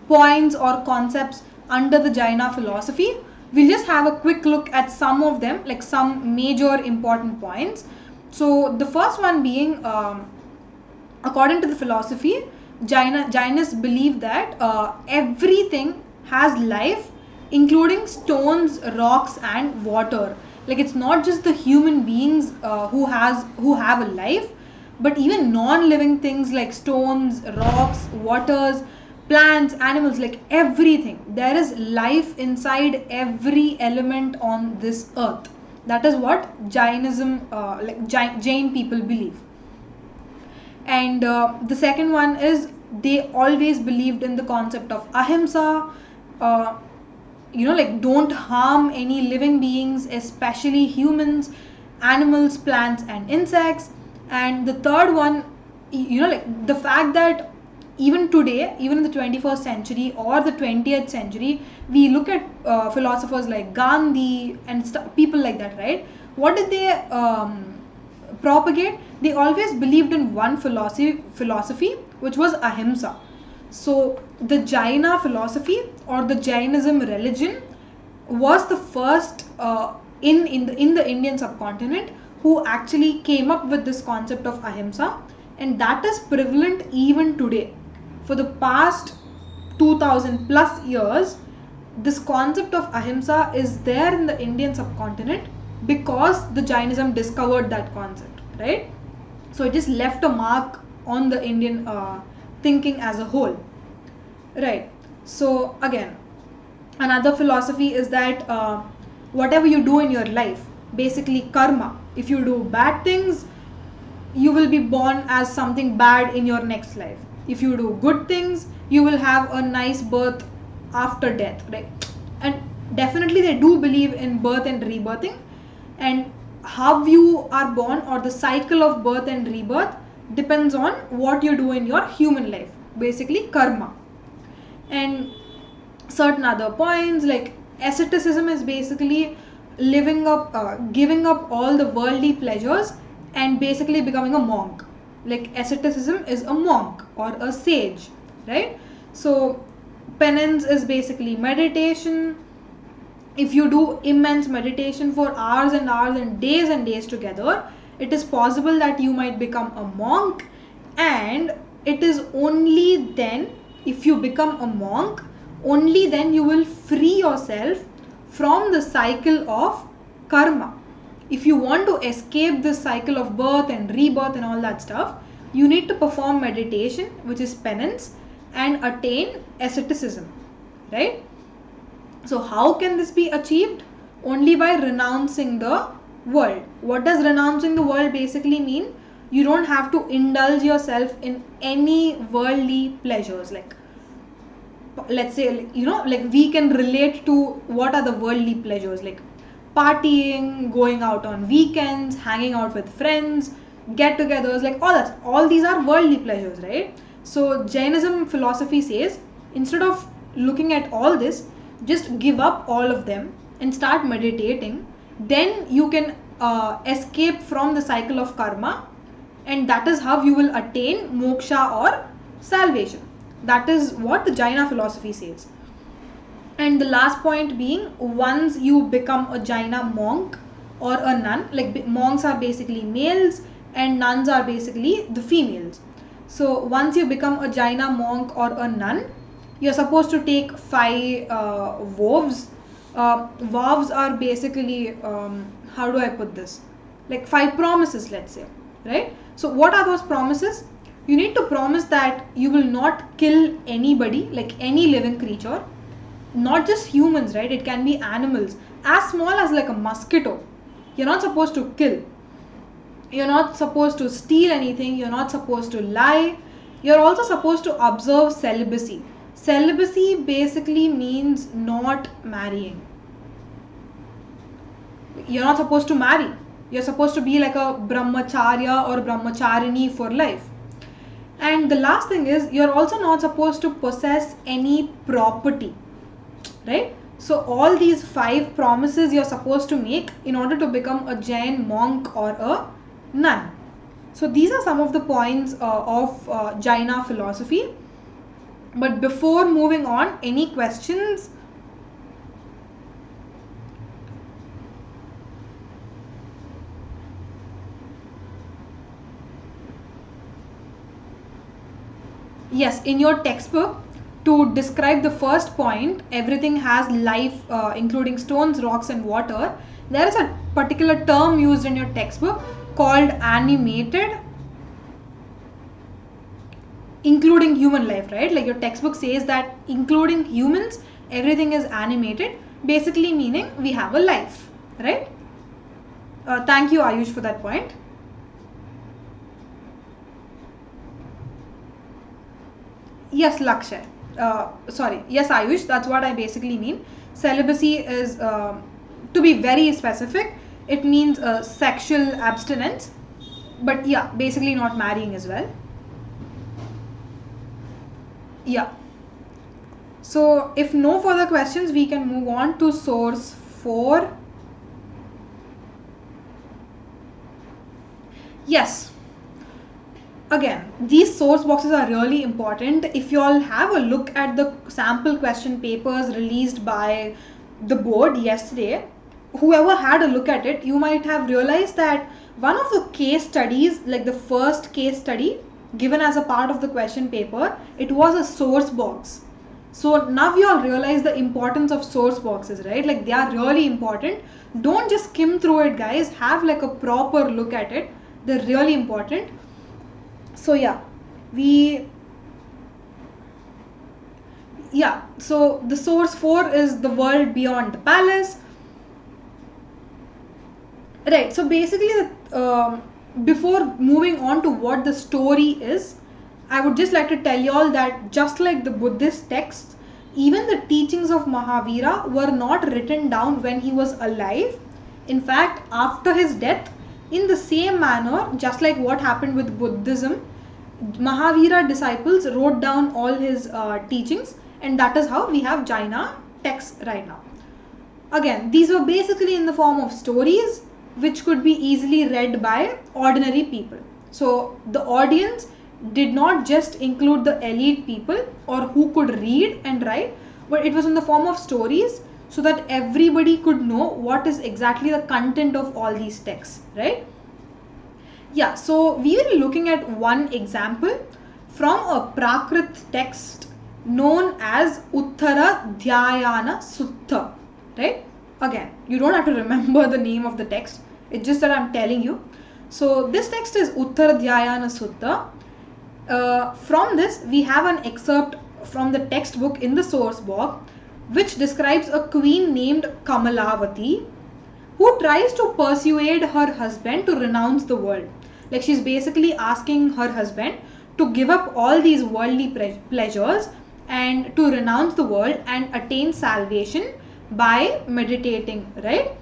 [SPEAKER 1] points or concepts under the Jaina philosophy. We'll just have a quick look at some of them, like some major important points. So the first one being, according to the philosophy, Jainists believe that everything has life, including stones, rocks, and water. Like it's not just the human beings who have a life, but even non-living things like stones, rocks, waters, plants, animals, like everything. There is life inside every element on this earth. That is what Jainism, like Jain people believe. And the second one is they always believed in the concept of ahimsa, like don't harm any living beings, especially humans, animals, plants, and insects. And the third one, like the fact that even today, even in the 21st century or the 20th century, we look at philosophers like Gandhi and people like that, right? What did they propagate? They always believed in one philosophy, which was ahimsa. So the Jaina philosophy or the Jainism religion was the first in the Indian subcontinent who actually came up with this concept of ahimsa, and that is prevalent even today. For the past 2000 plus years, this concept of ahimsa is there in the Indian subcontinent because the Jainism discovered that concept, right? So it just left a mark on the Indian thinking as a whole, right? So again, another philosophy is that whatever you do in your life, basically karma, if you do bad things, you will be born as something bad in your next life. If you do good things, you will have a nice birth after death, right? And definitely they do believe in birth and rebirthing, and how you are born or the cycle of birth and rebirth depends on what you do in your human life, basically karma. And certain other points like asceticism is basically living up giving up all the worldly pleasures and basically becoming a monk. Like asceticism is a monk or a sage, right? So penance is basically meditation. If you do immense meditation for hours and hours and days together, it is possible that you might become a monk. And it is only then, if you become a monk, only then you will free yourself from the cycle of karma. If you want to escape this cycle of birth and rebirth and all that stuff, you need to perform meditation, which is penance, and attain asceticism, right? So how can this be achieved? Only by renouncing the world. What does renouncing the world basically mean? You don't have to indulge yourself in any worldly pleasures. Like, let's say, like we can relate to what are the worldly pleasures, like partying, going out on weekends, hanging out with friends, get-togethers, like all these are worldly pleasures, right? So Jainism philosophy says, instead of looking at all this, just give up all of them and start meditating. Then you can escape from the cycle of karma, and that is how you will attain moksha or salvation. That is what the Jaina philosophy says. And the last point being, once you become a Jaina monk or a nun, like monks are basically males and nuns are basically the females. So once you become a Jaina monk or a nun, you're supposed to take 5 vows. Vows are basically, how do I put this? Like 5 promises, let's say, right? So what are those promises? You need to promise that you will not kill anybody, like any living creature, not just humans, right? It can be animals, as small as like a mosquito. You're not supposed to kill. You're not supposed to steal anything. You're not supposed to lie. You're also supposed to observe celibacy. Celibacy basically means not marrying. You're not supposed to marry. You're supposed to be like a brahmacharya or brahmacharini for life. And the last thing is, you're also not supposed to possess any property, right? So all these 5 promises you're supposed to make in order to become a Jain monk or a nun. So these are some of the points of Jaina philosophy. But before moving on, any questions? Yes, in your textbook, to describe the first point, everything has life, including stones, rocks and water. There is a particular term used in your textbook called animated, including human life, right? Like your textbook says that including humans, everything is animated, basically meaning we have a life, right? Thank you, Ayush, for that point. Yes, Lakshay. Yes, Ayush, that's what I basically mean. Celibacy is, to be very specific, it means sexual abstinence. But yeah, basically not marrying as well. Yeah. So if no further questions, we can move on to source 4. Yes. Again, these source boxes are really important. If you all have a look at the sample question papers released by the board yesterday, whoever had a look at it, you might have realized that one of the case studies, like the first case study given as a part of the question paper, it was a source box. So now you all realize the importance of source boxes, right? Like they are really important. Don't just skim through it, guys. Have like a proper look at it. They're really important. So so the source 4 is the world beyond the palace. Right, so basically before moving on to what the story is, I would just like to tell you all that just like the Buddhist texts, even the teachings of Mahavira were not written down when he was alive. In fact, after his death, in the same manner, just like what happened with Buddhism, Mahavira disciples wrote down all his teachings, and that is how we have Jaina texts right now. Again, these were basically in the form of stories which could be easily read by ordinary people. So the audience did not just include the elite people or who could read and write, but it was in the form of stories so that everybody could know what is exactly the content of all these texts, right? Yeah, so we will be looking at one example from a Prakrit text known as Uttara Dhyayana Sutta, right? Again, you don't have to remember the name of the text, it's just that I'm telling you. So this text is Uttara Dhyayana Sutta. From this, we have an excerpt from the textbook in the source box, which describes a queen named Kamalavati who tries to persuade her husband to renounce the world. Like she's basically asking her husband to give up all these worldly pleasures and to renounce the world and attain salvation by meditating, right?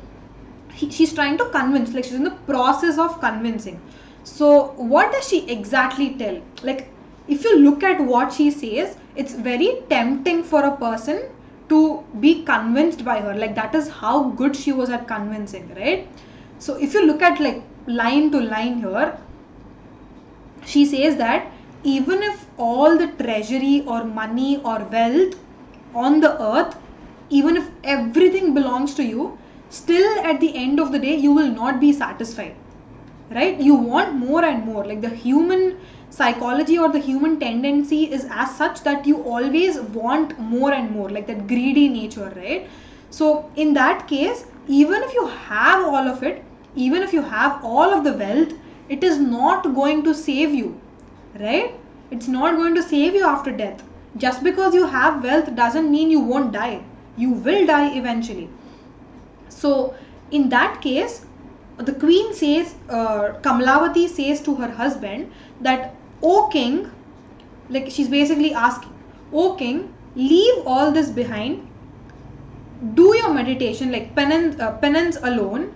[SPEAKER 1] She's trying to convince, like she's in the process of convincing. So what does she exactly tell? Like if you look at what she says, it's very tempting for a person to be convinced by her. Like that is how good she was at convincing, right? So if you look at like line to line here, she says that even if all the treasury or money or wealth on the earth, even if everything belongs to you, still at the end of the day you will not be satisfied, right? You want more and more. Like the human psychology or the human tendency is as such that you always want more and more, like that greedy nature, right? So in that case, even if you have all of it, even if you have all of the wealth, it is not going to save you, right? It's not going to save you after death. Just because you have wealth doesn't mean you won't die. You will die eventually. So in that case, the queen says, Kamalavati says to her husband that, "O king," like she's basically asking, "O king, leave all this behind, do your meditation, like penance alone,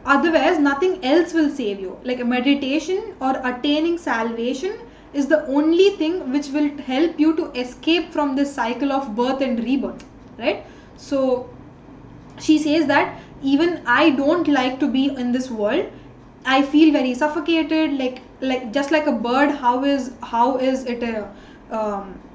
[SPEAKER 1] otherwise nothing else will save you. Like a meditation or attaining salvation is the only thing which will help you to escape from this cycle of birth and rebirth," right? So she says that even I don't like to be in this world. I feel very suffocated, like just like a bird. How is it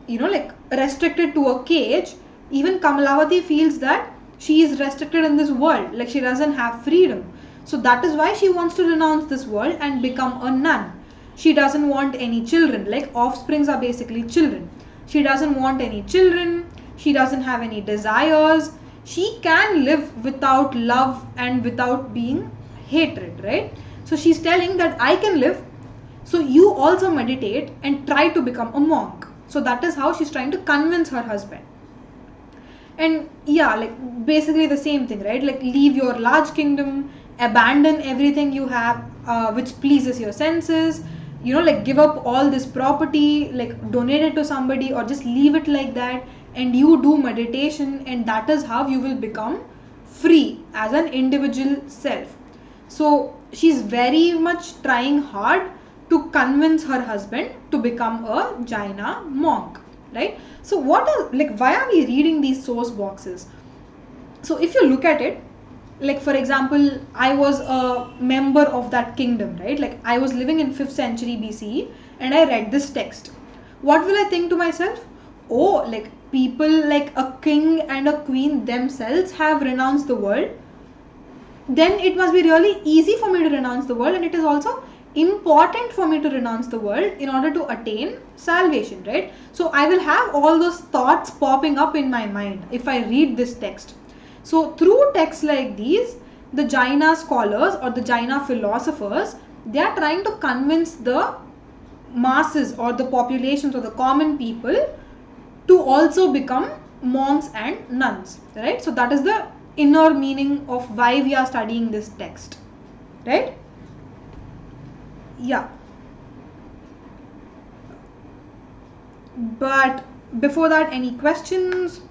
[SPEAKER 1] like restricted to a cage? Even Kamalavati feels that she is restricted in this world, like she doesn't have freedom. So that is why she wants to renounce this world and become a nun. She doesn't want any children, like offsprings are basically children. She doesn't want any children. She doesn't have any desires. She can live without love and without being hatred, right? So she's telling that I can live, so you also meditate and try to become a monk. So that is how she's trying to convince her husband. And yeah, like basically the same thing, right? Like leave your large kingdom, abandon everything you have which pleases your senses, like give up all this property, like donate it to somebody or just leave it like that, and you do meditation, and that is how you will become free as an individual self. So she's very much trying hard to convince her husband to become a Jaina monk, right? So why are we reading these source boxes? So if you look at it, like for example, I was a member of that kingdom, right? Like I was living in 5th century BCE and I read this text. What will I think to myself? Oh, like people like a king and a queen themselves have renounced the world. Then it must be really easy for me to renounce the world, and it is also important for me to renounce the world in order to attain salvation, right? So I will have all those thoughts popping up in my mind if I read this text. So through texts like these, the Jaina scholars or the Jaina philosophers, they are trying to convince the masses or the populations or the common people to also become monks and nuns, right? So that is the inner meaning of why we are studying this text, right? Yeah. But before that, any questions?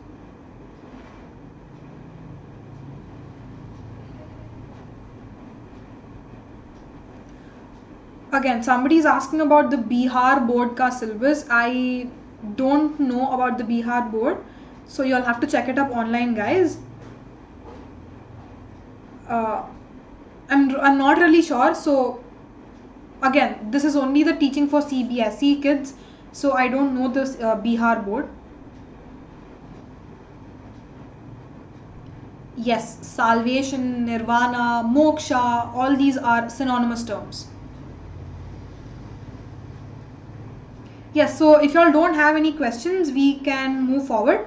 [SPEAKER 1] Again, somebody is asking about the Bihar board ka syllabus. I don't know about the Bihar board, so you'll have to check it up online, guys. I'm not really sure. So again, this is only the teaching for CBSE kids, so I don't know this Bihar board. Yes, salvation, nirvana, moksha, all these are synonymous terms. Yes, so if you all don't have any questions, we can move forward.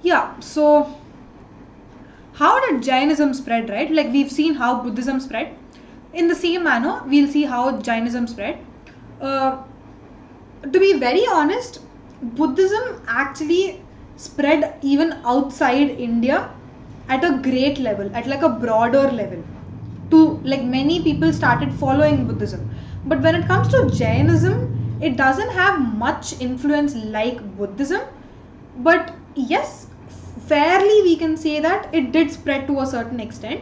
[SPEAKER 1] Yeah, so how did Jainism spread, right? Like we've seen how Buddhism spread. In the same manner, we'll see how Jainism spread. To be very honest, Buddhism actually spread even outside India at a great level, at like a broader level. To like many people started following Buddhism. But when it comes to Jainism, it doesn't have much influence like Buddhism. But yes, fairly we can say that it did spread to a certain extent.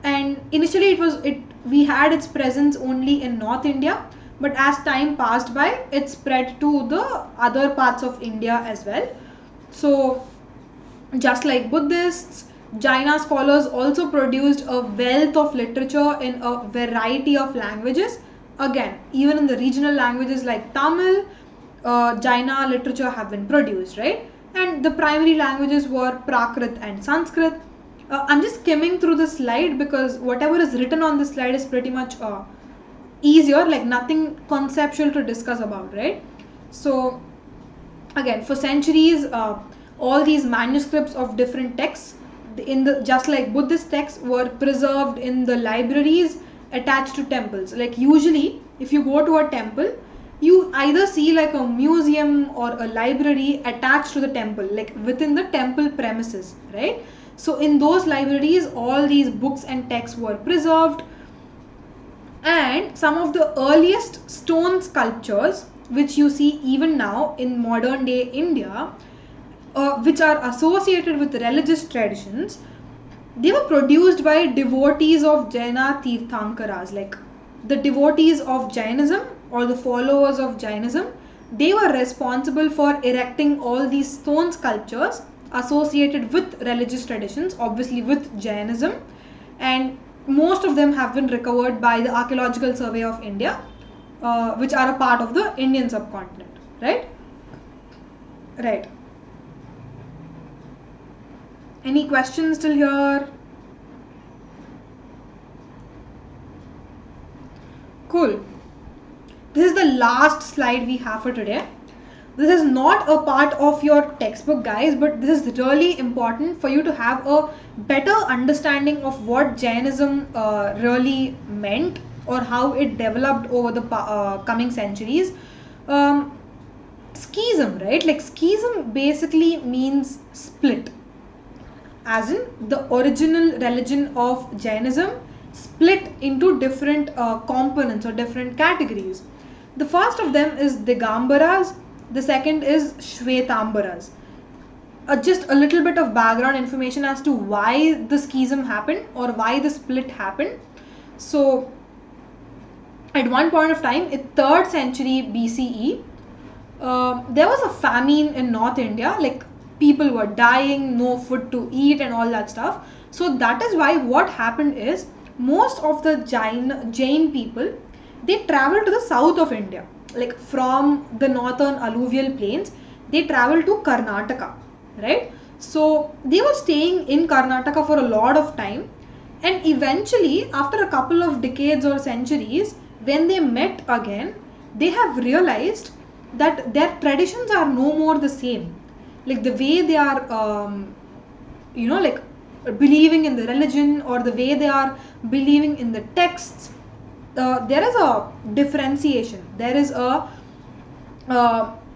[SPEAKER 1] And initially we had its presence only in North India, but as time passed by, it spread to the other parts of India as well. So just like Buddhists, Jaina scholars also produced a wealth of literature in a variety of languages. Again, even in the regional languages like Tamil, Jaina literature have been produced, right? And the primary languages were Prakrit and Sanskrit. I'm just skimming through the slide because whatever is written on the slide is pretty much easier, like nothing conceptual to discuss about, right? So again, for centuries, all these manuscripts of different texts, just like Buddhist texts, were preserved in the libraries attached to temples. Like usually, if you go to a temple, you either see like a museum or a library attached to the temple, like within the temple premises, right? So in those libraries, all these books and texts were preserved. And some of the earliest stone sculptures, which you see even now in modern day India, which are associated with religious traditions, they were produced by devotees of Jaina Tirthankaras, like the devotees of Jainism or the followers of Jainism. They were responsible for erecting all these stone sculptures associated with religious traditions, obviously with Jainism, and most of them have been recovered by the Archaeological Survey of India, which are a part of the Indian subcontinent, right? Right. Any questions till here? Cool. This is the last slide we have for today. This is not a part of your textbook, guys, but this is really important for you to have a better understanding of what Jainism really meant or how it developed over the coming centuries. Schism, right? Like schism basically means split. As in the original religion of Jainism split into different components or different categories. The first of them is Digambaras. The second is Shvetambaras. Just a little bit of background information as to why the schism happened or why the split happened. So at one point of time in 3rd century BCE, there was a famine in North India, like people were dying, no food to eat and all that stuff. So that is why what happened is most of the Jain people, they traveled to the south of India, like from the northern alluvial plains, they traveled to Karnataka, right? So they were staying in Karnataka for a lot of time, and eventually after a couple of decades or centuries, when they met again, they have realized that their traditions are no more the same. Like the way they are like believing in the religion, or the way they are believing in the texts, there is a differentiation, there is a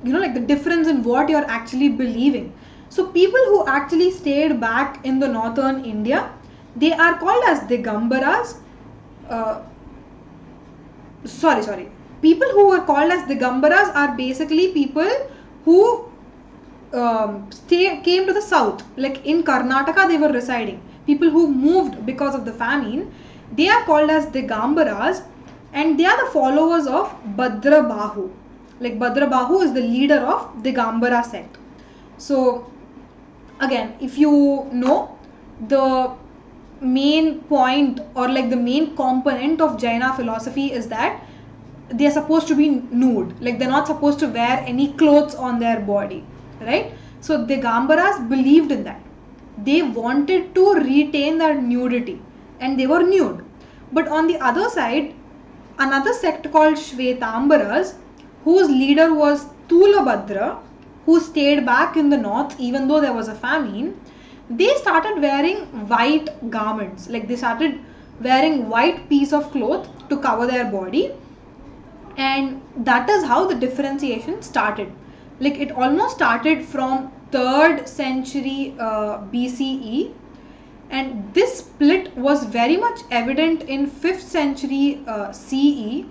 [SPEAKER 1] like the difference in what you're actually believing. So people who actually stayed back in the northern India, they are called as Digambaras. Sorry. People who were called as Digambaras are basically people who came to the south, like in Karnataka they were residing. People who moved because of the famine, they are called as Digambaras, and they are the followers of Bhadrabahu. Like Bhadrabahu is the leader of Digambara sect. So again, if you know, the main point or like the main component of Jaina philosophy is that they are supposed to be nude, like they're not supposed to wear any clothes on their body, right? So the Digambaras believed in that. They wanted to retain that nudity and they were nude. But on the other side, another sect called Shvetambaras, whose leader was Tulabhadra, who stayed back in the north even though there was a famine, they started wearing white garments, like they started wearing white piece of cloth to cover their body, and that is how the differentiation started. Like it almost started from 3rd century BCE, and this split was very much evident in 5th century CE,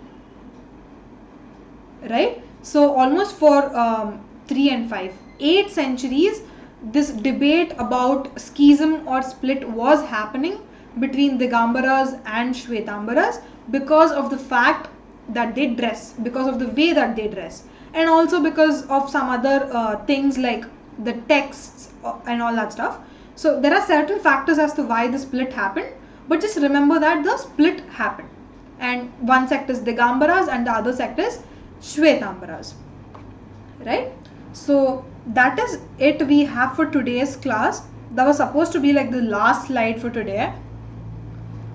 [SPEAKER 1] right? So almost for 3 and 5, 8 centuries, this debate about schism or split was happening between Digambaras and Shvetambaras because of the fact that they dress, because of the way that they dress, and also because of some other things like the texts and all that stuff. So there are certain factors as to why the split happened, but just remember that the split happened, and one sect is Digambaras and the other sect is Shvetambaras, right? So that is it we have for today's class. That was supposed to be like the last slide for today,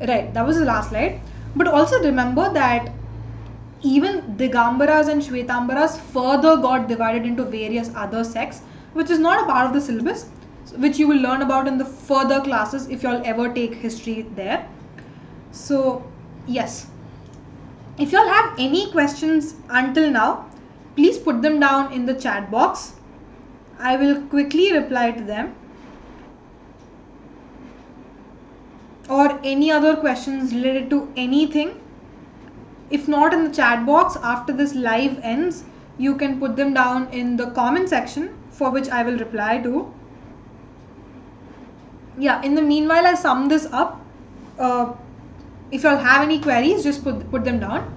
[SPEAKER 1] right? That was the last slide. But also remember that even Digambaras and Shvetambaras further got divided into various other sects, which is not a part of the syllabus, which you will learn about in the further classes if you all ever take history there. So yes, if you all have any questions until now, please put them down in the chat box. I will quickly reply to them. Or any other questions related to anything. If not in the chat box, after this live ends, you can put them down in the comment section, for which I will reply to. Yeah, in the meanwhile, I'll sum this up. If you all have any queries, just put them down.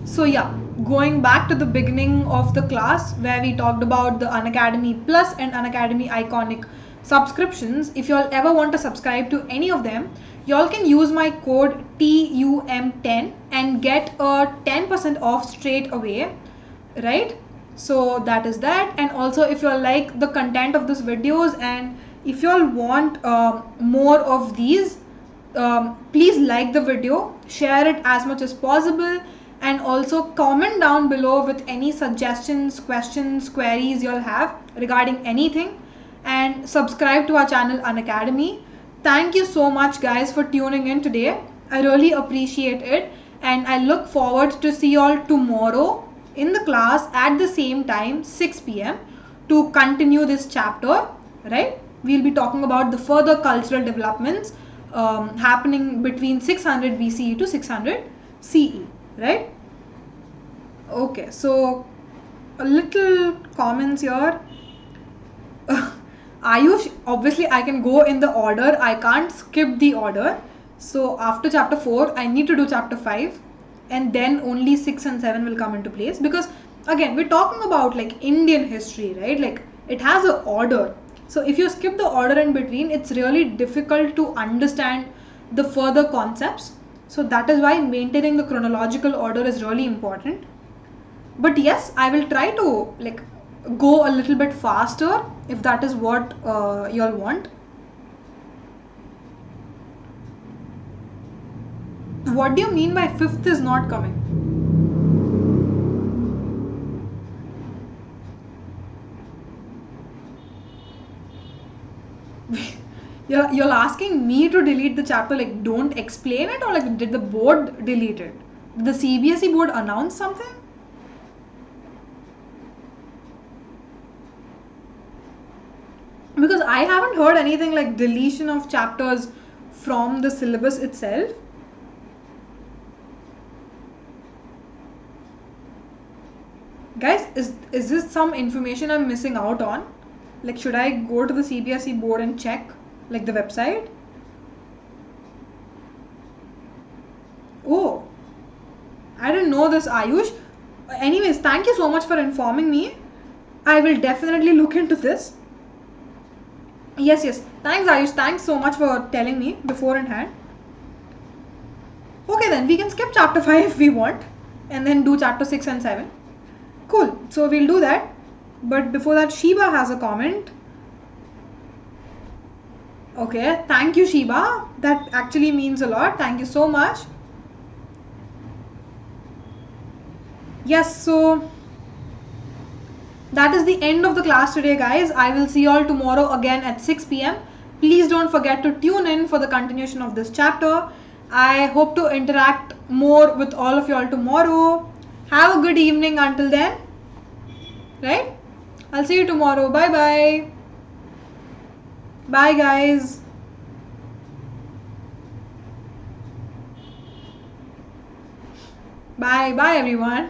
[SPEAKER 1] So yeah, going back to the beginning of the class where we talked about the Unacademy Plus and Unacademy Iconic subscriptions, if you all ever want to subscribe to any of them, you all can use my code TUM10 and get a 10% off straight away, right? So that is that. And also, if you all like the content of these videos and if you all want more of these, please like the video, share it as much as possible, and also comment down below with any suggestions, questions, queries you all have regarding anything, and subscribe to our channel Unacademy. Thank you so much guys for tuning in today. I really appreciate it, and I look forward to see you all tomorrow in the class at the same time, 6 p.m. to continue this chapter, right? We'll be talking about the further cultural developments happening between 600 BCE to 600 CE, right? Okay, so a little comments here. Ayush, obviously I can go in the order, I can't skip the order. So after chapter 4, I need to do chapter 5, and then only 6 and 7 will come into place, because again, we're talking about like Indian history, right? Like it has an order. So if you skip the order in between, it's really difficult to understand the further concepts. So that is why maintaining the chronological order is really important. But yes, I will try to like go a little bit faster if that is what you all want. What do you mean by 5th is not coming? You're asking me to delete the chapter, like don't explain it, or like did the board delete it? Did the CBSE board announce something? Because I haven't heard anything like deletion of chapters from the syllabus itself. Guys, is this some information I'm missing out on? Like, should I go to the CBSE board and check like the website? Oh, I didn't know this, Ayush. Anyways, thank you so much for informing me. I will definitely look into this. Yes, yes. Thanks, Ayush. Thanks so much for telling me beforehand. Okay, then we can skip chapter 5 if we want, and then do chapter 6 and 7. Cool. So we'll do that. But before that, Shiba has a comment. Okay, thank you, Shiba. That actually means a lot. Thank you so much. Yes, so that is the end of the class today, guys. I will see you all tomorrow again at 6 p.m. Please don't forget to tune in for the continuation of this chapter. I hope to interact more with all of you all tomorrow. Have a good evening until then. Right? I'll see you tomorrow. Bye bye. Bye, guys. Bye. Bye, everyone.